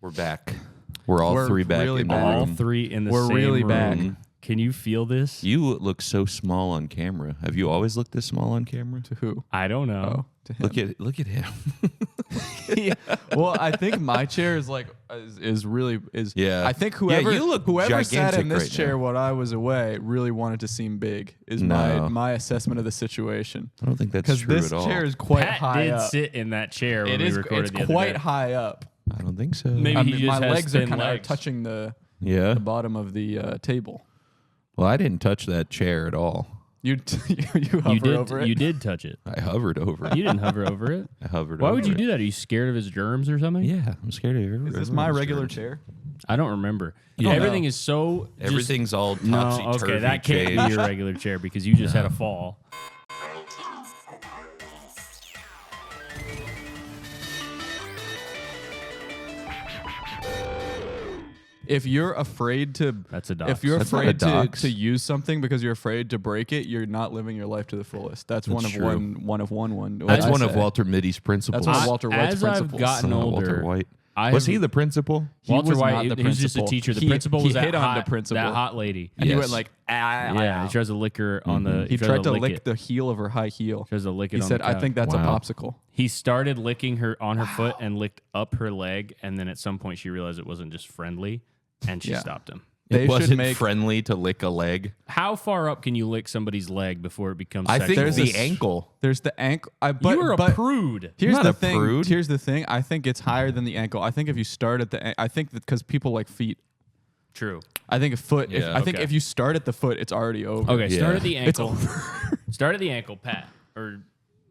We're back. We're three back really in the back. room. All three in the We're same really room. back. Can you feel this? You look so small on camera. Have you always looked this small on camera? To who? I don't know. Oh, to him. Look at him. Yeah. Well, I think my chair is like really. Yeah. I think Yeah, whoever you look whoever sat gigantic in this right chair now. while I was away really wanted to seem big. Is No. my assessment of the situation. I don't think that's Because true this at all. chair is quite Pat high did up. sit in that chair when It we is. recorded It's the other quite day. high up. I don't think so. Maybe I he mean, just my has legs are thin kind of legs. touching the Yeah. bottom of the table. Well, I didn't touch that chair at all. You hover over it. You did touch it. I hovered over it. You didn't hover over it. I hovered Why over would you it. do that? Are you scared of his germs or something? Yeah, I'm scared of everyone. Is this my regular chair? I don't remember. Yeah. Everything is so. just- Everything's all No, topsy-turvy. okay, that can't be changed. your regular chair because you just had a fall. If you're afraid to, That's a dox. if you're That's not a afraid dox. to use something because you're afraid to break it, you're not living your life to the fullest. That's one of true. one. That's I one of say. Walter Mitty's principles. That's one of Walter White's As I've principles. gotten Walter older, White. I Was have- he the principal? He Walter was White, not the he was just a principal. teacher. The He- principal he was that hit on hot, the principal. that hot lady. And he Yes. went like, Yeah, he tries to lick her on the. He tried to lick lick it. the heel of her high heel. Tries to lick it. He on said, the "I couch. think that's Wow. a popsicle." He started licking her on her foot and licked up her leg, and then at some point she realized it wasn't just friendly, and she Yeah. stopped him. They It wasn't should make. friendly to lick a leg. How far up can you lick somebody's leg before it becomes I sexual? think There's the this- ankle. There's the ankle. you are a prude. Here's Not the a thing. prude. Here's the thing. I think it's higher than the ankle. I think if you start at the, I think that because people like feet. True. I think a foot. Yeah, I think okay. if you start at the foot, it's already over. Okay, Yeah. start at the It's ankle. over. Start at the ankle, Pat. Or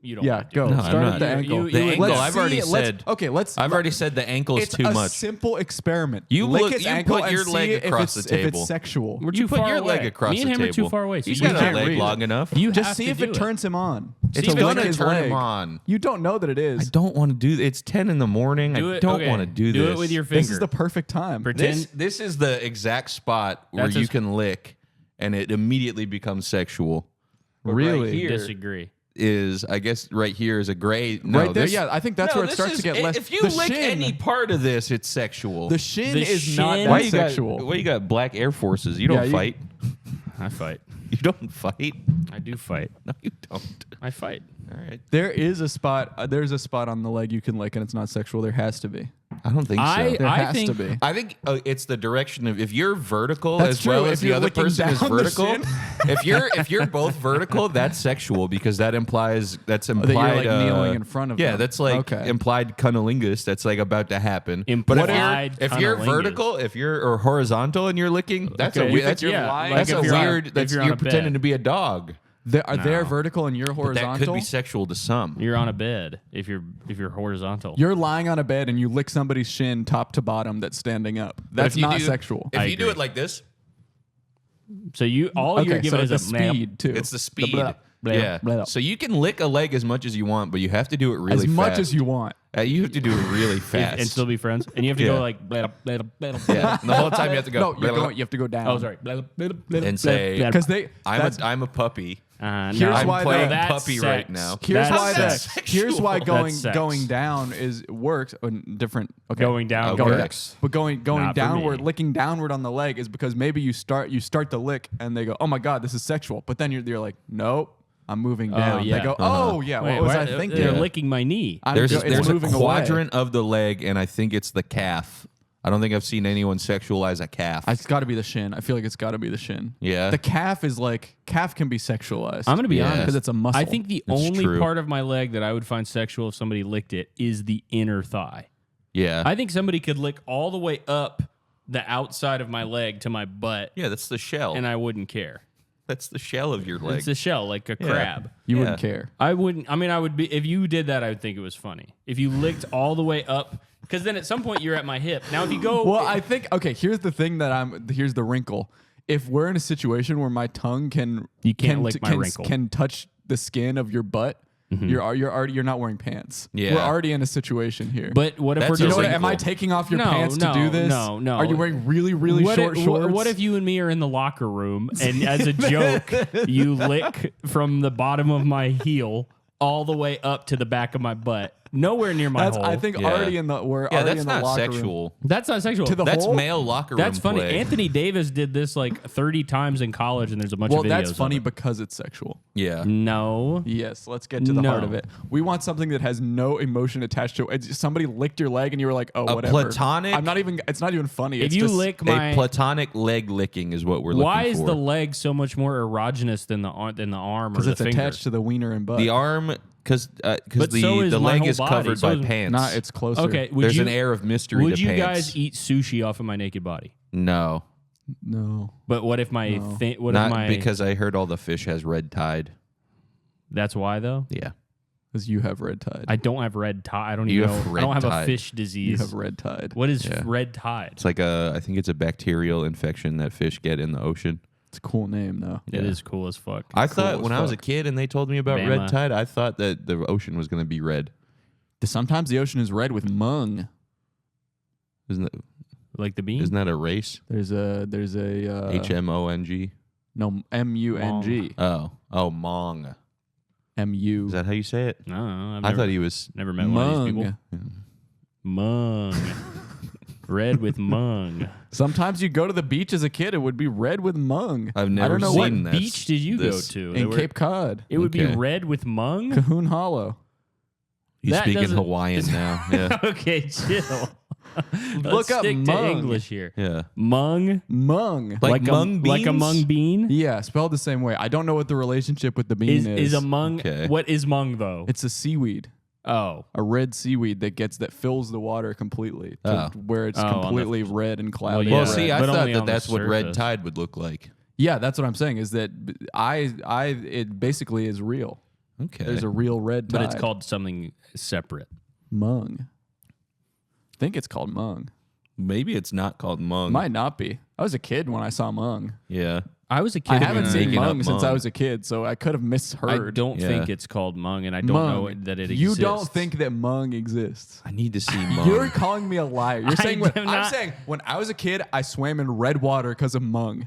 you don't. Yeah, want to go. do it. No, I'm Start not. at the ankle. The ankle, Let's I've see already it. Let's- said- Okay, let's. I've already said the ankle is It's too a much. simple experiment. You lick look- his you ankle put and your see leg if across it's, the if table. it's sexual. We're You too put far your away. leg across Me and the him table. are too far away. So He's you got a can't leg read long it. enough. You Just have see to if do it turns him on. It's To lick gonna his turn leg. him on. You don't know that it I is. don't want to do. It's 10 in the morning. Do I it- don't okay. want to do this. Do it with your finger. This is the perfect time. Pretend. This is the exact spot where That's you as- can lick, and it immediately becomes sexual. But Really? Right here Disagree. is, I guess, right here is a gray. No, Right there, this- yeah, I think that's no, where it this starts to is- get less. If you the lick shin, any part of this, it's sexual. the shin The is not shin- that why you sexual. got? Why you got black Air Forces? You Yeah, don't you- fight. I fight. You don't fight. I do fight. No, you don't. I fight. All right. There is a spot. There's a spot on the leg you can lick, and it's not sexual. There has to be. I don't think so. There has think- to be. I think it's the direction of if you're vertical That's as true. well If as the you're other looking person is down the vertical. shin. if you're both vertical, that's sexual because that's implied. That you're like kneeling in front of Yeah, them. that's like Okay. implied cunnilingus. That's like about to happen. Implied But if you're cunnilingus. vertical, if you're or horizontal and you're licking, that's Okay, a you weird. think That's you're lying? That's Like a if you're on- weird. if That's you're on you're a pretending bed. to be a dog. They're No. vertical and you're But horizontal. that could be sexual to some. You're on a bed if you're horizontal. You're lying on a bed and you lick somebody's shin top to bottom that's standing up. That's if you not do- sexual. If I you do agree. it like this, so you're Okay, giving so is the a speed too. it's the speed. blah, blah, Yeah. blah. So you can lick a leg as much as you want, but you have to do it really as much fast. as you want. You have to do it really fast. and still be friends, and you have to Yeah. go like. Blah, blah, blah, blah. Yeah. And the whole time you have to go. No, you have to go down. Oh, sorry. Blah, blah, blah, And blah, say- blah, Because they. that's- I'm a puppy. no, Here's I'm why playing that- that's puppy sex. right now. Here's That's why sex. sex. Here's why Sexual. That's sex. going down works. Different. Okay. Going down Okay. works. But going Not for downward, me. licking downward on the leg is because maybe you start the lick and they go, oh my god, this is sexual. But then you're like, nope, I'm moving down. yeah. They go, Uh-huh. oh yeah, Wait, what was why- I thinking? They're Yeah. licking my knee. There's it's a moving away. quadrant of the leg, and I think it's the calf. I don't think I've seen anyone sexualize a calf. It's got to be the shin. I feel like it's got to be the shin. Yeah. The calf is like calf can be sexualized. I'm gonna be Yeah. honest because it's a muscle. I think the It's only true. part of my leg that I would find sexual if somebody licked it is the inner thigh. yeah. I think somebody could lick all the way up the outside of my leg to my butt, yeah, that's the shell. and I wouldn't care. That's the shell of your leg. It's a shell, like a crab. you Yeah. wouldn't care. I wouldn't. I mean, I would be if you did that. I would think it was funny if you licked all the way up, because then at some point you're at my hip. Now, if you go, Well, I think okay. Here's the thing here's the wrinkle. If we're in a situation where my tongue can You can't lick my can, wrinkle. can touch the skin of your butt, you're not wearing pants. Yeah. We're already in a situation here. but what if That's we're a you know just what? Am I wrinkle. taking off your No, pants to no, do this? no, no. Are you wearing really really short shorts? What if you and me are in the locker room and as a joke you lick from the bottom of my heel all the way up to the back of my butt? nowhere near my hole. I think Yeah. already in the that's in the not locker room. sexual. That's not sexual. To the That's hole? male locker room. That's funny. play. Anthony Davis did this like 30 times in college, and there's a bunch Well, of videos. that's funny of it. because it's sexual. Yeah. No. Yes, let's get to the heart No. of it. We want something that has no emotion attached to it. It's just somebody licked your leg and you were like, "Oh, A whatever." platonic- I'm not even. It's not even funny. If It's you just, lick A my, platonic leg licking is what we're why looking is for. the leg so much more erogenous than the arm or because the it's finger? attached to the wiener and butt. The arm, because But so is the my leg whole is body. covered So by is- pants. Nah, it's closer. Okay, would There's you, an air of mystery would to you pants. guys eat sushi off of my naked body? No, No. But what if my No. what not if my because I heard all the fish has red tide. that's why though? Yeah, Because you have red tide. I don't have red tide. I don't You even have know. I red don't have a tide. fish you disease. have red tide. What is Yeah. red tide? it's like I think it's a bacterial infection that fish get in the ocean. It's a cool name though. It Yeah. is cool as fuck. I Cool thought as when I was a fuck. kid and they told me about Bama. red tide, I thought that the ocean was going to be red. Sometimes the ocean is red with mung. Like the bean? Isn't that a race? There's a HMONG. no MUNG. Oh, Mong. MU. Is that how you say it? No, I thought he was. never met one of these people. Mung. Mung. Red with mung. Sometimes you go to the beach as a kid, it would be red with mung. I've I never don't know seen What what this. beach did you this- go to? in Cape Cod, It would be Okay. red with mung? Cahoon Hollow. He's That speaking doesn't- Hawaiian now. Yeah, Okay, chill. Look Let's up stick to mung. English here. yeah. Mung? Mung. Like mung beans? Like a mung bean? Yeah, spelled the same way. I don't know what the relationship with the bean Is a mung... Okay. What is mung, though? It's a seaweed, Oh. a red seaweed that fills the water completely, to Oh. where it's Oh, on the- completely red and cloudy. Well, Well, Yeah. see, I But thought only that on the that's what red surface. tide would look like. Yeah, that's what I'm saying. Is that it basically is real. Okay. There's a real red tide. But it's called something separate. mung. I think it's called mung. Maybe it's not called mung. Might not be. I was a kid when I saw mung. Yeah. I was a kid. I when haven't seen making up mung since I mung. was a kid, so I could have I misheard. don't Yeah. think it's called mung, and I don't Mung. know that it exists. You don't think that mung exists? I need to see mung. You're calling me a liar. You're I saying when, am I'm not- saying when I was a kid, I swam in red water because of mung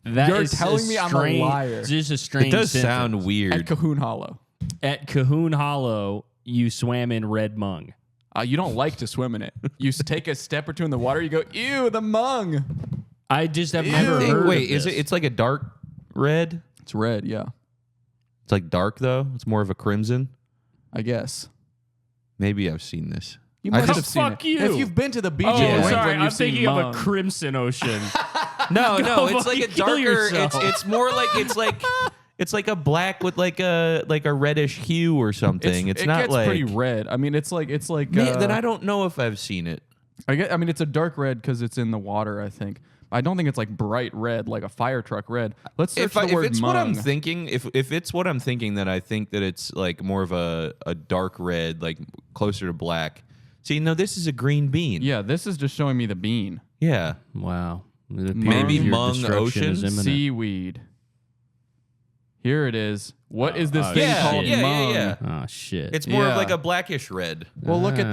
That You're is telling me I'm a strange- liar. It's just a strange it does sentence. sound at weird. Cahoon Hollow. At Cahoon Hollow, you swam in red mung. You don't like to swim in it. You take a step or two in the water, you go, ew, the mung. I just have Ew. never heard Wait, of is this. it? It's like a dark red. It's red, yeah, It's like dark though. It's more of a crimson. I guess. Maybe I've seen this. You I must just- have seen Fuck it. you. If you've been to the beach Oh, in New England, sorry. you've I'm seen thinking of mung. a crimson ocean. No, Go it's like a fucking kill darker. yourself. It's more like it's like a black with like a reddish hue or something. It's it not gets like. pretty red. I mean, it's like Man, then I don't know if I've seen it. I mean, it's a dark red because it's in the water. I think. I don't think it's like bright red, like a fire truck red. Let's search the If word it's mung. what I'm thinking, if it's what I'm thinking, then I think that it's like more of a dark red, like closer to black. See, no, this is a green bean. Yeah, this is just showing me the bean. Yeah. Wow. Maybe Your mung destruction is ocean? imminent. Seaweed. Here it is. What is this oh, thing Yeah, called? shit. Mung? yeah. Oh shit. It's more Yeah. of like a blackish red. Well, look at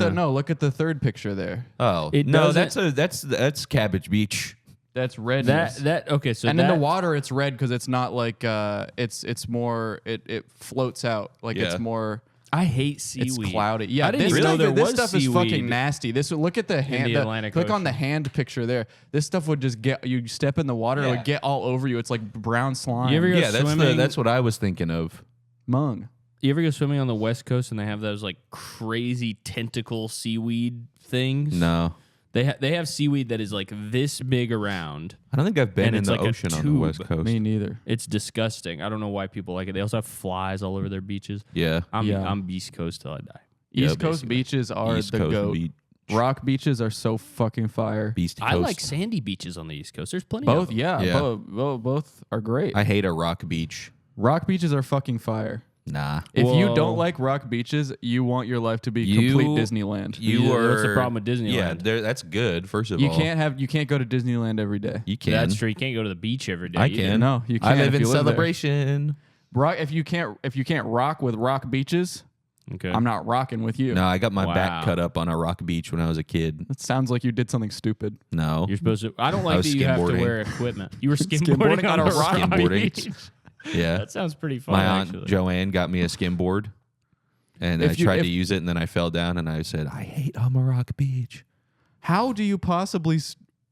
the third picture there. Oh It no, doesn't- that's Cabbage Beach. That's red. that okay. So and that, in the water, it's red because it's not like it's more it floats out like Yeah. it's more. I hate seaweed. It's cloudy. Yeah, I didn't this even know stuff, there this was stuff is seaweed fucking nasty. This look at the hand. the Atlantic click on the Ocean. hand picture there. This stuff would just get you step in the water, it Yeah. would get all over you. It's like brown slime. You ever go Yeah, swimming? that's what I was thinking of. mung? You ever go swimming on the West Coast and they have those like crazy tentacle seaweed things? No, They have seaweed that is like this big around. I don't think I've been And in it's the like a ocean on the tube. West Coast. Me neither. It's disgusting. I don't know why people like it. They also have flies all over their beaches. Yeah, I'm East Coast till I die. Yeah, East Coast basically. beaches are East the Coast goat. beach. Rock beaches are so fucking fire. Beast I Coast. like sandy beaches on the East Coast. There's plenty Both, of them. yeah, Yeah. both are great. I hate a rock beach. Rock beaches are fucking fire. Nah, If you Whoa. don't like rock beaches, you want your life to be You- complete Disneyland. you Yeah, are. what's the problem with Disneyland? Yeah, that's good. First of You all, can't go to Disneyland every day. You can. That's true. You can't go to the beach every day. I either. can. No, you I can't live if in you live there. Celebration. Rock if you can't rock with rock beaches, Okay. I'm not rocking with you. No, I got my Wow. back cut up on a rock beach when I was a kid. It sounds like you did something stupid. No, You're supposed to. I don't like was that you have to skimboarding. wear equipment. You were skimboarding on a rock Skimboarding. beach. yeah. That sounds pretty fun. My aunt actually. Joanne got me a skimboard. And I tried to use it, and then I fell down, and I said, I hate Hummerock Beach. How do you possibly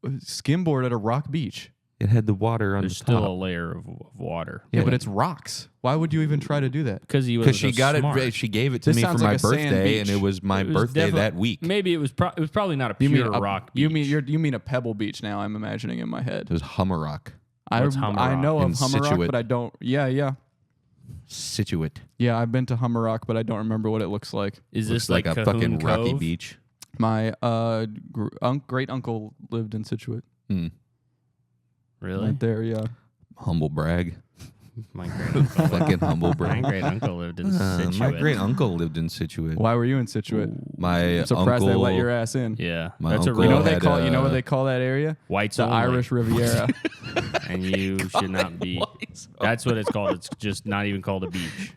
skimboard at a rock beach? It had the water on There's the still top. a layer of water. Yeah, but it's rocks. Why would you even try to do that? Because she got smart. it. She gave it to This me for sounds my like a sand birthday, and beach. it was my It was birthday definitely- that week. Maybe it was probably not a pure rock beach. You mean a pebble beach now? I'm imagining in my head. It was Hummerock. What's I Hummerock? know of In Hummerock, Scituate. but I don't. Yeah. Situate. Yeah, I've been to Hummerock, but I don't remember what it looks like. Is Looks this like a Cahoon fucking rocky Cove? beach. My great uncle lived in Scituate. Really? Right there, yeah. Humble brag. My great uncle. Fucking humble My brag. great uncle lived in My Scituate. great uncle lived in Scituate. Why were you in Scituate? My I'm surprised uncle. they let your ass in. Yeah, My that's a uncle You know real what they had, call? You know what they call that area? whites The only. Irish Riviera. and you should not be. That's what it's called. It's just not even called a beach.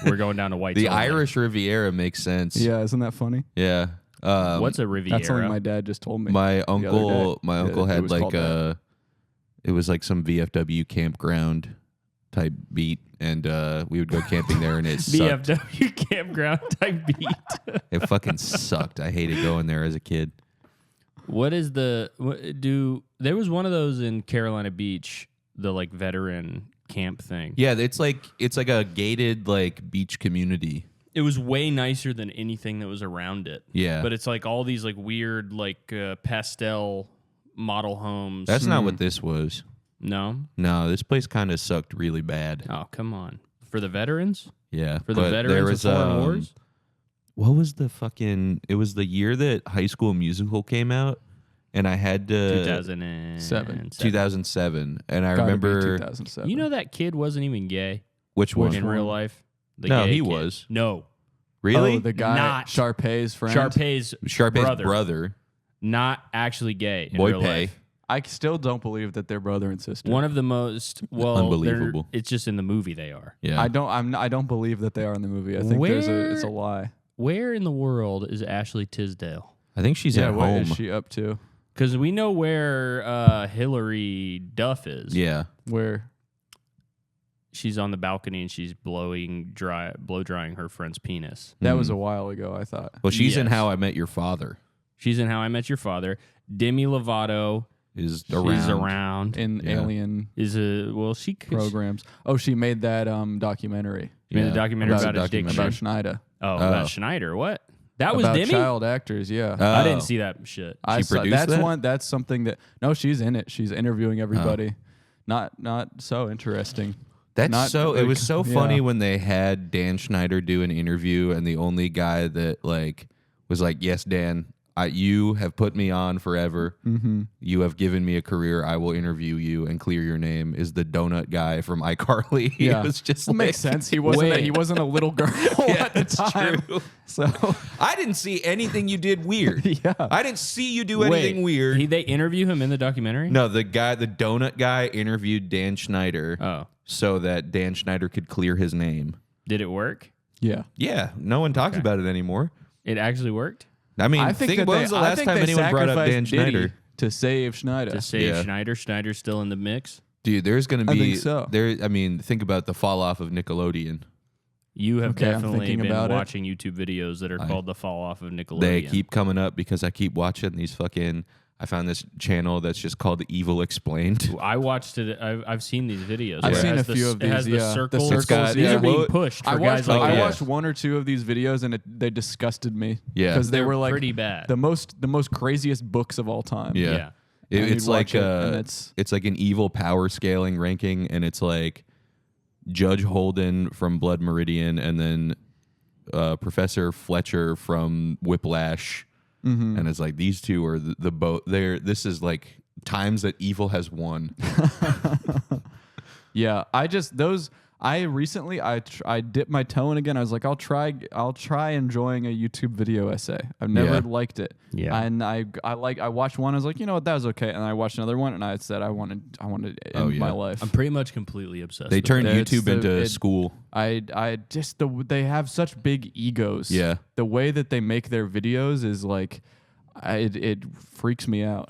We're going down to whites. The only. Irish Riviera makes sense. Yeah, isn't that funny? Yeah. What's a Riviera? That's something my dad just told me. My the other uncle. day. My Yeah, uncle it had was like called that. it was like some VFW campground type beat, and we would go camping there, and it sucked. BFW campground type beat. It fucking sucked. I hated going there as a kid. What is the there was one of those in Carolina Beach, the like veteran camp thing. Yeah, it's like a gated like beach community. It was way nicer than anything that was around it. Yeah. But it's like all these like weird like pastel model homes. That's not what this was. No. No, this place kind of sucked really bad. Oh, come on. For the veterans? Yeah, For the but veterans there of was foreign wars? What was the fucking? It was the year that High School Musical came out, and I had to 2007. 2007, and I Gotta be remember 2007. You know that kid wasn't even gay which one? in real life? The No, gay he kid. was. No. Really? Oh, the guy Not Sharpay's friend. Sharpay's Sharpay's brother. Not actually gay in Boy real Pay. life. I still don't believe that they're brother and sister. One of the most Unbelievable. It's just in the movie they are. Yeah. I don't believe that they are in the movie. I think it's a lie. Where in the world is Ashley Tisdale? I think she's at what home. is she up to? Because we know where Hillary Duff is. Yeah. Where? She's on the balcony and she's blow drying her friend's penis. That was a while ago, I thought. Well, she's in Yes. How I Met Your Father. She's in How I Met Your Father. Demi Lovato Is is around. around. In Yeah. Alien She programs. Oh, she made that documentary She made Yeah. a documentary About about a documentary. addiction. about Schneider. About Schneider. What? That was about Demi? child actors, yeah. I Oh. didn't see that shit. I She saw, produced that's that? one. That's something that. No, she's in it. She's interviewing everybody. Not so interesting. That's Not so. It like- was so yeah. funny when they had Dan Schneider do an interview, and the only guy that like was like, "Yes, Dan, you have put me on forever. Mm-hmm. You have given me a career. I will interview you and clear your name." Is the donut guy from iCarly? Yeah, It was just That makes sense. He wasn't. He wasn't a little girl at the that's time. true. So I didn't see anything you did weird. yeah. I didn't see you do anything weird. They interview him in the documentary? No, the donut guy interviewed Dan Schneider Oh. so that Dan Schneider could clear his name. Did it work? Yeah. Yeah, no one talks about it anymore. It actually worked? I mean, I think that when was the last time anyone brought up Dan Diddy Schneider? to save Schneider. To save Yeah. Schneider? Schneider's still in the mix? Dude, there's going to I be think so. there. I mean, think about the fall off of Nickelodeon. You have Okay, I'm definitely thinking been about it. watching YouTube videos that are called the fall off of Nickelodeon. They keep coming up because I keep watching these fucking. I found this channel that's just called Evil Explained. I watched it. I've seen these videos. I've where it seen has a few of It has these. the Yeah, circles. the circles. These yeah. are being Well, pushed for I guys watched. like I that. watched one or two of these videos and they disgusted me. Yeah. because they They're were like pretty bad. The most craziest books of all time. Yeah, Yeah. And It's you'd like watch it, and it's like an evil power scaling ranking, and it's like Judge Holden from Blood Meridian, and then Professor Fletcher from Whiplash, and it's like these two are the both. This is like times that evil has won. Yeah, I recently I dipped my toe in again. I was like, I'll try enjoying a YouTube video essay. I've never Yeah. liked it. Yeah. And I watched one. I was like, you know what, that was okay. And I watched another one, and I said I wanted to end Oh, yeah. my life. I'm pretty much completely obsessed. They with turned it. It's YouTube the- into it- school. I just they have such big egos. Yeah. The way that they make their videos is like, it freaks me out.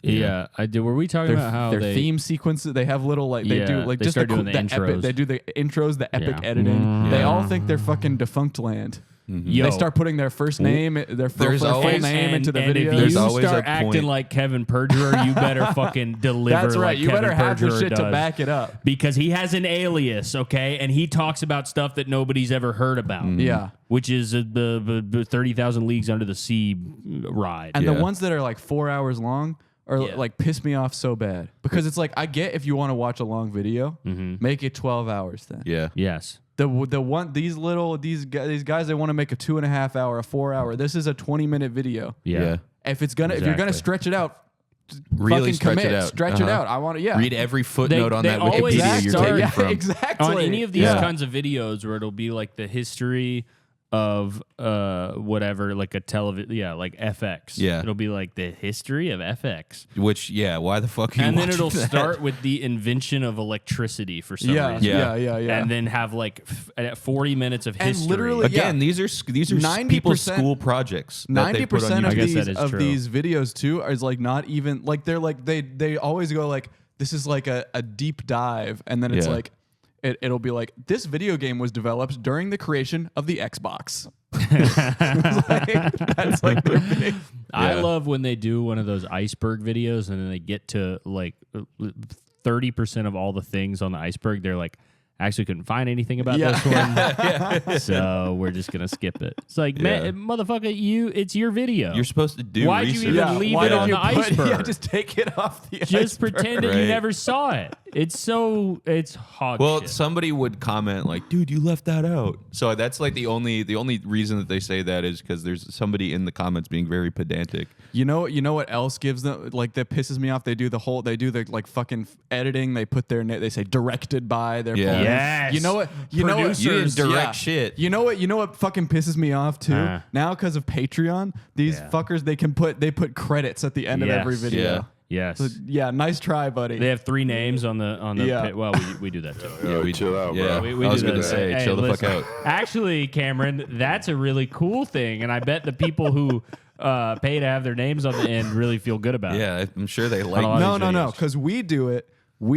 Yeah, I did. Were we talking about how their they theme sequences, they have little like they do Yeah, like they just start doing the epic, intros. they do the intros, the epic Yeah. editing. They Yeah. all think they're fucking Defunct Land. Yo, They start putting their first name, their full always- name into the and video. if There's you always start a acting point. like Kevin Perjurer, you better fucking deliver. That's right. Like You Kevin better have the Perjurer shit to does. back it up. Because he has an alias, okay, and he talks about stuff that nobody's ever heard about. Yeah. Which is the 30,000 Leagues Under the Sea ride. And the Yeah. ones that are like 4 hours long are like piss me off so bad because it's like I get if you want to watch a long video, make it 12 hours then. Yeah. Yes. These guys they want to make a 2.5 hour, a 4 hour. This is a 20-minute video. Yeah. If you're gonna Exactly. stretch it out, Really fucking stretch commit. it out. Stretch it out. I want to. Yeah. Read every footnote on they that always Wikipedia you're start- taking yeah, from. exactly. On any of these Yeah. kinds of videos where it'll be like the history of whatever, like a television, like FX. Yeah. It'll be like the history of FX. Which, why the fuck are you And then watching it'll that? start with the invention of electricity for some Yeah, reason. yeah. And then have like 40 minutes of And history. literally- Again, these are 90% people's school projects. that they put on 90% YouTube. I guess that is of true. these videos too is like not even like they're like they always go like this is like a deep dive and then it's Yeah. like it'll be like this video game was developed during the creation of the Xbox. That's like their thing. I Yeah. love when they do one of those iceberg videos and then they get to like 30% of all the things on the iceberg. They're like, actually couldn't find anything about this one. So we're just going to skip it. It's like, man, motherfucker, it's your video. You're supposed to do Why'd you research. even leave why it did on you the put- iceberg? Yeah, just take it off the Just iceberg. pretend that you Right. never saw it. It's hog Well, shit. somebody would comment like, "Dude, you left that out." So that's like the only reason that they say that is because there's somebody in the comments being very pedantic. You know what else gives them like that pisses me off? They do the like fucking editing. They put their they say directed by their Yeah. full name. Yes. You know what? You know what? Producers. You didn't direct Yeah. shit. You know what fucking pisses me off too? Now because of Patreon, these fuckers they put credits at the end of every Yes. video. Yeah. Yes. So, yeah, nice try, buddy. They have 3 names on the Yeah. pit. Well, we do that too. Yeah, we chill out, Yeah, bro. We I was do going to that. say, Hey, chill the fuck listen, out. Actually, Cameron, that's a really cool thing, and I bet the people who pay to have their names on the end really feel good about it. Yeah, I'm sure they like. a lot of no, these no, videos. because we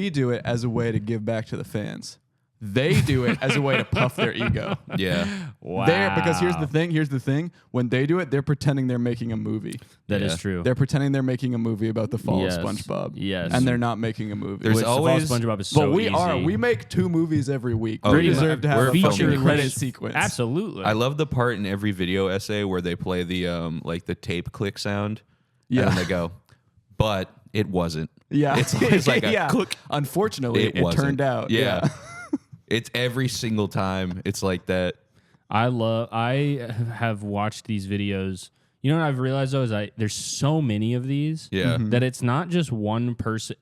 do it as a way to give back to the fans. They do it as a way to puff their ego. Yeah, Wow. Because here's the thing. When they do it, they're pretending they're making a movie. That is Yeah. true. They're pretending they're making a movie about the fall Yes. of SpongeBob. Yes. And they're not making a movie. There's Which the Fall of always- SpongeBob is but so we easy. are. We make 2 movies every week. Oh, we yeah. deserve to have We're a fucking filming credit length. sequence. Absolutely. I love the part in every video essay where they play the like the tape click sound. Yeah. and then they go, but it wasn't. Yeah. it's always like a click. Unfortunately, it wasn't. turned out. Yeah, it's every single time. It's like that. I have watched these videos. You know what I've realized though is there's so many of these Yeah. that it's not just one person.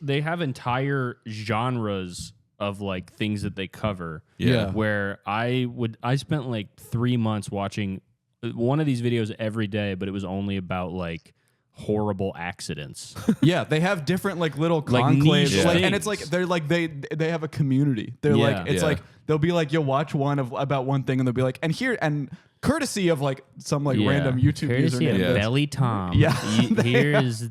They have entire genres of like things that they cover. Yeah. Where I spent like 3 months watching one of these videos every day, but it was only about like horrible accidents. Yeah, they have different like little Like conclaves, niche like, and things. it's like they're like they have a community. They're Yeah. like it's Yeah. like they'll be like you'll watch one about one thing and they'll be like and courtesy of like some like random YouTube Courtesy username. of Yeah. Belly Tom. Yeah. Here is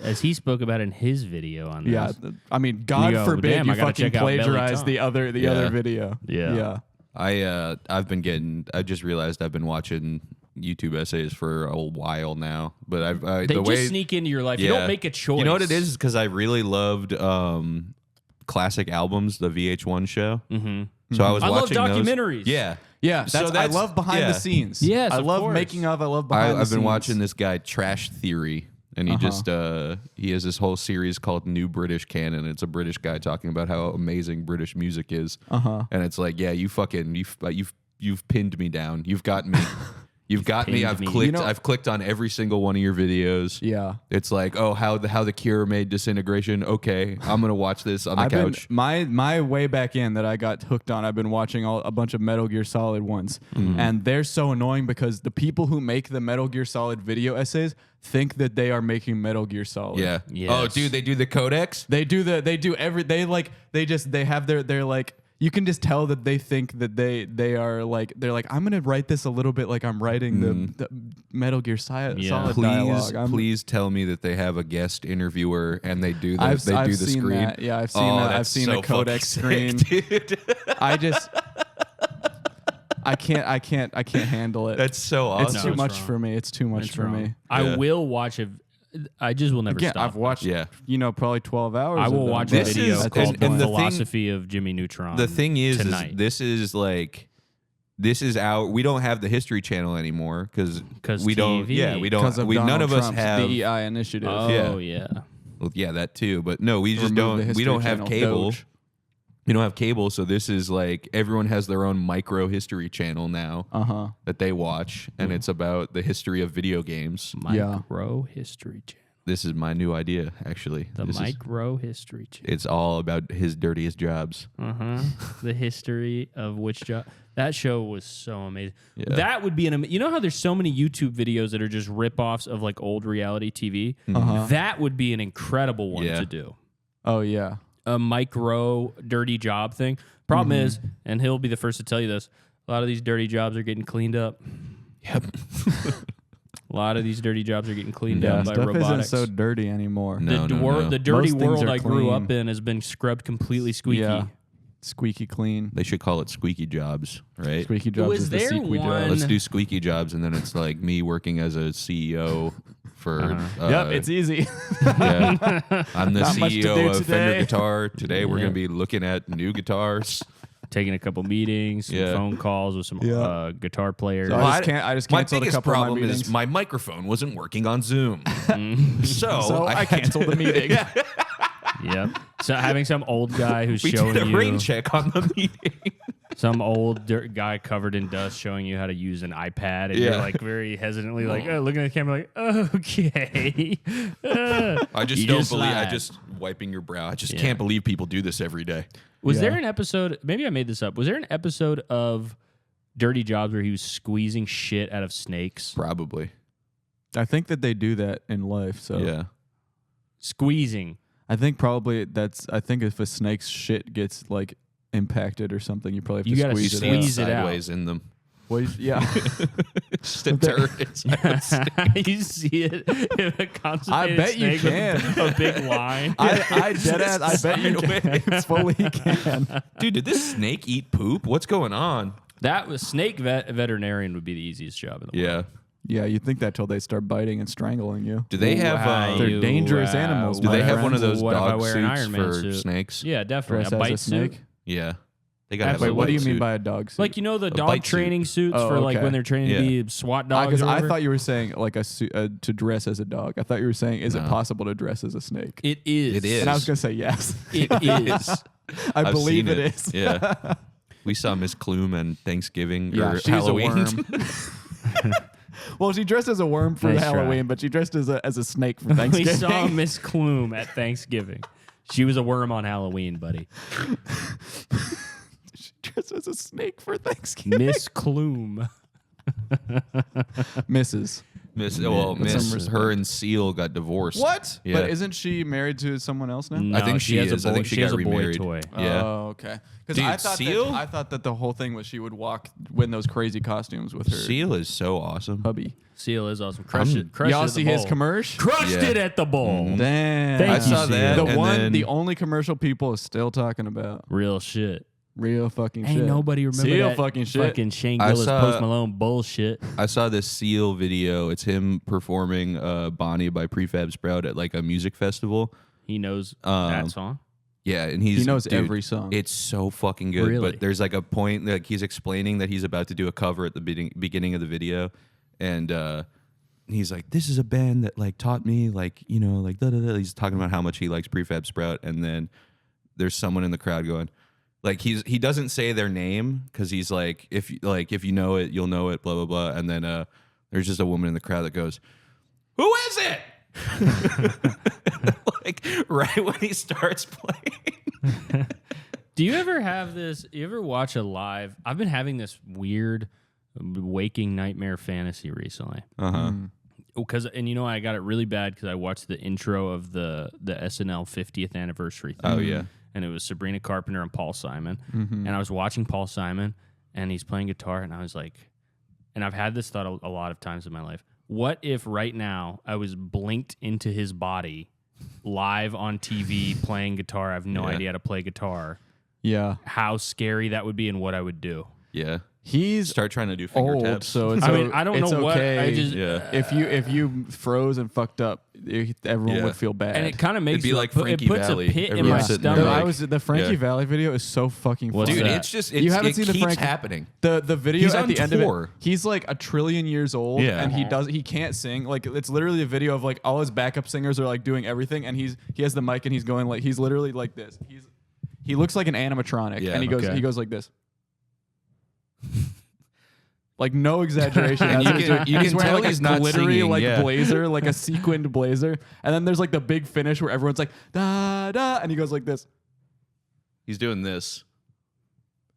as he spoke about in his video on this. Yeah, I mean, God You go, forbid "Damn, you I gotta fucking check out Belly plagiarize Tom." the other video. Yeah. Yeah. I just realized I've been watching YouTube essays for a while now, but They the just way sneak into your life. You don't make a choice. You know what it is? Because I really loved classic albums, the VH1 show. Mm-hmm. So I was I love watching those. documentaries. Yeah. Yeah, So I love behind the scenes. Yes, I of love course. making of. I love behind the I've scenes. been watching this guy Trash Theory, and he just he has this whole series called New British Canon. It's a British guy talking about how amazing British music is, and it's like, yeah, you've pinned me down. You've got me. You've got me. pinned I've me. clicked. You know- I've clicked on every single one of your videos. Yeah. It's like, oh, how the Cure made Disintegration. Okay, I'm gonna watch this on the couch. My way back in that I got hooked on. I've been watching a bunch of Metal Gear Solid ones, and they're so annoying because the people who make the Metal Gear Solid video essays think that they are making Metal Gear Solid. Yeah. Yes. Oh, dude, they do the codex. They have their like. You can just tell that they think that they're like I'm gonna write this a little bit like I'm writing the Metal Gear Solid dialogue. Please tell me that they have a guest interviewer and they do the I've the seen screen. that. Yeah, I've seen that. I've that's seen so a codec fucking screen. sick, dude. I just I can't handle it. That's so awesome. It's too it's much wrong. for me. It's too much It's for wrong. me. I will watch it. I just will never Again, stop. I've watched, Yeah. probably 12 hours. I of will them. watch a This video is- called and The the thing- Philosophy of Jimmy Neutron. The thing is tonight. this is like, we don't have the History Channel anymore because 'Cause we don't. TV. Yeah, we Because don't. of We none Donald of us Trump's have. DEI initiative. Oh yeah. Well, yeah, that too. But no, we just Remove the don't. We History don't have Channel, cable. Doge. We don't have cable, so this is like everyone has their own micro History Channel now that they watch, and it's about the history of video games. Micro History Channel. This is my new idea, actually. The This is- Micro History Channel. it's all about his dirtiest jobs. The history of which job. That show was so amazing. Yeah. That would be you know how there's so many YouTube videos that are just ripoffs of like old reality TV? That would be an incredible one Yeah. to do. Oh, yeah. A micro dirty job thing. Problem is, and he'll be the first to tell you this, a lot of these dirty jobs are getting cleaned up. Yep. A lot of these dirty jobs are getting cleaned Yeah, up by stuff robotics. isn't so dirty anymore. No. The dirty Most things world are I grew clean. up in has been scrubbed completely squeaky. Yeah. Squeaky clean. They should call it squeaky jobs, right? Squeaky jobs Was is the there sequel one- jobs. Let's do squeaky jobs, and then it's like me working as a CEO for. Yep, it's easy. Yeah. I'm the Not much to CEO do of Fender today. Guitar. Today we're Yeah. going to be looking at new guitars. Taking a couple meetings, some Yeah. phone calls with some Yeah. guitar players. So I just my canceled a biggest couple of my problem meetings. is my microphone wasn't working on Zoom. so I canceled the meeting. Yep. So having some old guy who's we showing did a you rain check on the meeting. some old guy covered in dust showing you how to use an iPad, and you're Yeah. like very hesitantly like looking at the camera like okay. I just You don't just believe. I lied. just wiping your brow. I just Yeah. can't believe people do this every day. Was Yeah. there an episode? Maybe I made this up. Was there an episode of Dirty Jobs where he was squeezing shit out of snakes? Probably. I think that they do that in life. So Yeah. Squeezing. I think probably I think if a snake's shit gets like impacted or something, you probably have You to gotta squeeze it See out. squeeze it out. sideways in them. Well, yeah. Just a turret inside a snake. You see it in a constipated bet you snake with can. a big line. I dead ass. I bet you can. Fully can. Dude, did this snake eat poop? What's going on? That was snake veterinarian would be the easiest job in the world. Yeah. Yeah, you think that till they start biting and strangling you. Do they have? Wow, They're you- dangerous animals, Do my they have friends. one of those What if I dog wear an suits Iron Man for suit? snakes? Yeah, definitely. Dress A as bite a snake? suit. Yeah. They gotta have Absolutely. a What do you bite mean suit. by a dog suit? Like, you know, the dog bite suit. training suits Oh, for like okay. when they're training to be SWAT dogs. Because or I whatever? thought you were saying like to dress as a dog. I thought you were saying, is it No. possible to dress as a snake? It is. It is. And I was gonna say yes. It is. I I've believe seen it is. Yeah. We saw Miss Clume on Thanksgiving Yeah, or she's a Halloween. worm. Well, she dressed as a worm for Nice Halloween, try. but she dressed as a snake for We Thanksgiving. saw Miss Clume at Thanksgiving. She was a worm on Halloween, buddy. She dressed as a snake for Thanksgiving. Miss Clume. Mrs. Miss, With some Miss, respect. her and Seal got divorced. What? Yeah. But isn't she married to someone else now? No, I think she has is. A boy, I think she has got a boy remarried. toy. Yeah. Oh, okay. Because Dude, I thought that the whole thing was she would walk in those crazy costumes with her Seal is so awesome. hubby. Seal is awesome. Crushed it. Crushed Y'all it at see the his bowl. commercial? Crushed Yeah. it at the bowl. Damn. Thank I you, saw that. Seal. and The then, only commercial people are still talking about. Real shit. Real fucking Ain't shit. nobody remember Seal that fucking shit. fucking Shane I Gillis saw- Post Malone bullshit. I saw this Seal video. It's him performing Bonnie by Prefab Sprout at like a music festival. He knows that Um, song. Yeah, and he's He knows dude, every song. It's so fucking good. Really? But there's like a point like he's explaining that he's about to do a cover at the beginning of the video, and he's like, "This is a band that like taught me like like da da da." He's talking about how much he likes Prefab Sprout, and then there's someone in the crowd going, like he doesn't say their name because he's like if you know it you'll know it blah blah blah, and then there's just a woman in the crowd that goes, "Who is it?" Like right when he starts playing. Do you ever have this? You ever watch a live? I've been having this weird waking nightmare fantasy recently. Because I got it really bad because I watched the intro of the SNL 50th anniversary thing. Oh yeah. And it was Sabrina Carpenter and Paul Simon. And I was watching Paul Simon and he's playing guitar and I was like, and I've had this thought a lot of times in my life. What if right now I was blinked into his body live on TV playing guitar? I have no idea how to play guitar. Yeah. How scary that would be and what I would do. Yeah. He's start trying to do finger old, taps. so it's I mean, I don't it's know what. okay. I just if you froze and fucked up, everyone would feel bad. and it kind of makes It'd be like it Frankie puts Valli. a pit in Everyone's my sitting there stomach. like- the Frankie Valli video is so fucking What's funny. Dude, that? it's just You haven't it seen the keeps Frankie happening. The video He's at on the end tour. of it, he's like 1 trillion years old, Yeah. and he can't sing. Like it's literally a video of like all his backup singers are like doing everything, and he has the mic and he's going like he's literally like this. He looks like an animatronic, Yeah. and he Okay. goes like this. Like no exaggeration. And That's you what can- he's you wearing. can He's wearing tell like he's a not glittery singing, like yeah. blazer, like a sequined blazer, and then there's like the big finish where everyone's like da da, and he goes like this, He's doing this.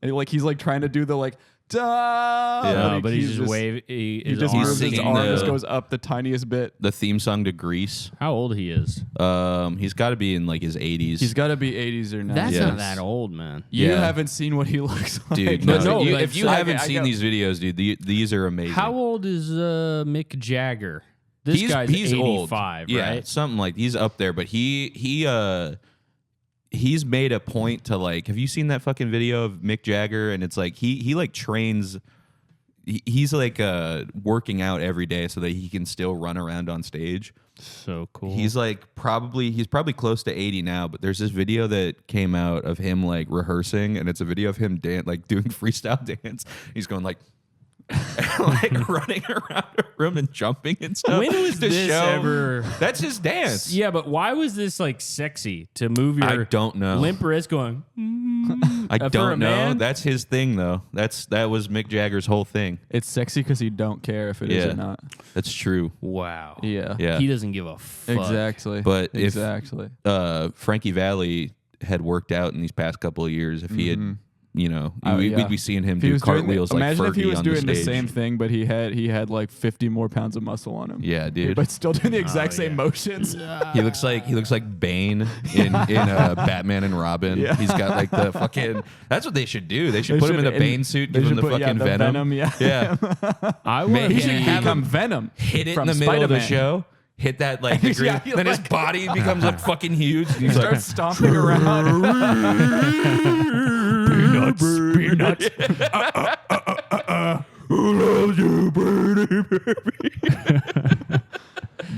and he's like trying to do the like da. Yeah. But he's just waving. He His just arm. moves his singing arm, the- just goes up the tiniest bit. The theme song to Grease. How old he is? He's got to be in like his 80s. He's got to be 80s or 90s. That's Yes. not that old, man. You Yeah. haven't seen what he looks like, Dude, But no, no, like, if you so- haven't I seen go- these videos, dude, these are amazing. How old is Mick Jagger? This guy's he's 85, old. Yeah, right? something like he's up there, but he's made a point to like. Have you seen that fucking video of Mick Jagger? And it's like he like trains. He's like working out every day so that he can still run around on stage. So cool. He's probably close to 80 now, but there's this video that came out of him like rehearsing, and it's a video of him like doing freestyle dance. He's going like like running around a room and jumping and stuff. When was to this show- ever? That's his dance. Yeah, but why was this like sexy to move your I don't know. limp wrist going? I for a don't know. man? That's his thing though. That was Mick Jagger's whole thing. It's sexy because you don't care if it is Yeah. or not. That's true. Wow. Yeah. Yeah. He doesn't give a fuck. Exactly. But if- exactly. Frankie Valli had worked out in these past couple of years, if he had, Oh, we'd yeah. be seeing him If he do was doing the- cartwheels like imagine if he Fergie was on doing the the stage. same thing, but he had like 50 more pounds of muscle on him. Yeah, dude. But still doing the exact Oh, same yeah. motions. He looks like Bane in Batman and Robin. Yeah. He's got like the fucking. That's what they should do. They should They put him in should- a Bane suit, they give him should the put- yeah, fucking the venom. yeah. Yeah. I Man, want he to should have Become him Venom. hit it from in the middle of the Spider-Man. show. Hit that like the green, Yeah, he then his like- body becomes like fucking huge. He He's like, starts stomping around. peanuts.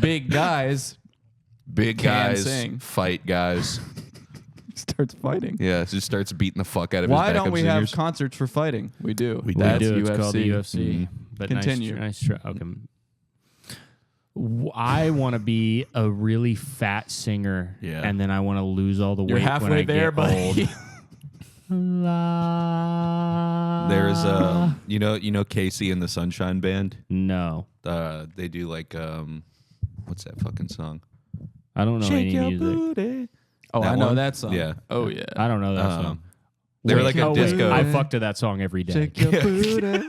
Big guys big Can guys sing. fight guys. starts fighting. Yeah, just starts beating the fuck out of Why his backup don't we singers. have concerts for fighting? We do. We That's do. UFC. It's called the UFC. But Continue. Nice try. Okay. I want to be a really fat singer, Yeah. and then I want to lose all the weight. You're when halfway I there, get buddy. old. There's you know Casey and the Sunshine Band. No, They do like what's that fucking song? I don't know Shake any your music. booty. Oh, That I know one? that song. Yeah. Oh yeah. I don't know that Um, song. They were Wait, like a wait, disco. I fuck to that song every day. Shake your booty.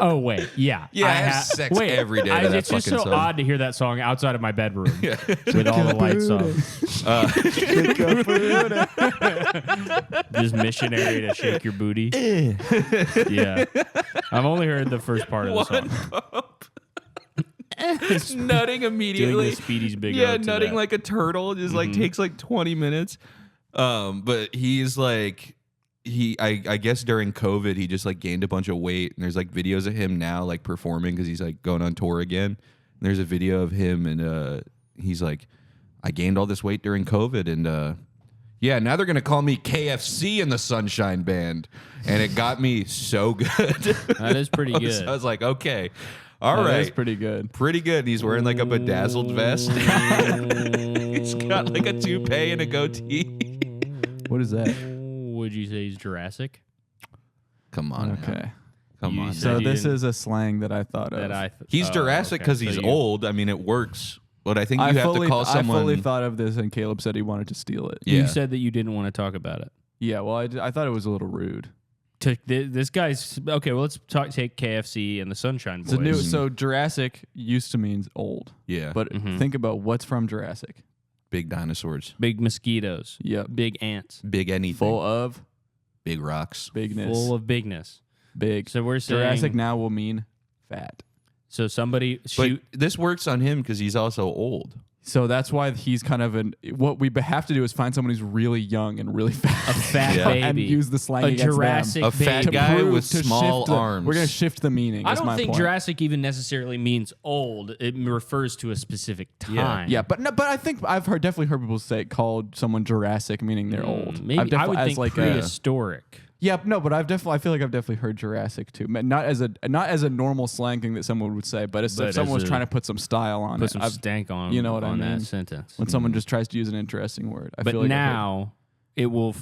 Oh wait, yeah, Yeah, I have sex every day to that it's just so fucking song. odd to hear that song outside of my bedroom with all the lights on. Shake your booty. Just missionary to shake your booty. Yeah, I've only heard the first part of the song. Nutting Doing immediately. the Speedy's big. Yeah, ode to nutting that. like a turtle. Just like takes like 20 minutes. But he's like I guess during COVID he just like gained a bunch of weight, and there's like videos of him now like performing because he's like going on tour again. And there's a video of him and he's like, I gained all this weight during COVID, and yeah, now they're gonna call me KFC in the Sunshine Band, and it got me so good. That is pretty good. I was like, okay, all right, That's pretty good. pretty good. He's wearing like a bedazzled vest. He's got like a toupee and a goatee. What is that? Would you say he's Jurassic? Come on, Okay. man. Come You on. said So you this didn't- is a slang that I thought of. That I He's Jurassic because okay. he's So you- old. I mean, it works. But I think you I have to call someone. I fully thought of this, and Caleb said he wanted to steal it. Yeah. You said that you didn't want to talk about it. Yeah, well, I thought it was a little rude. This guy's okay. Well, let's take KFC and the Sunshine Boys. It's a new, so Jurassic used to mean old, Yeah. but think about what's from Jurassic. Big dinosaurs. Big mosquitoes. Yep. Big ants. Big anything. Full of Big rocks. bigness. Full of bigness. big. So we're saying Jurassic now will mean fat. So somebody But shoot. this works on him because he's also old. So that's why he's kind of what we have to do is find someone who's really young and really fat. A fat Yeah. baby. And use the slang A against Jurassic them. A fat baby. guy prove- with to small shift the- arms. We're going to shift the meaning. I is don't my think point. Jurassic even necessarily means old. It refers to a specific time. Yeah, but I think I've definitely heard people called someone Jurassic meaning they're old. Maybe I would think prehistoric. Yeah, no, but I feel like I've definitely heard Jurassic too. Not as a normal slang thing that someone would say, but if someone was trying to put some style on Put it. some stank on. You know what I on mean? that sentence. When someone just tries to use an interesting word, But feel like now it will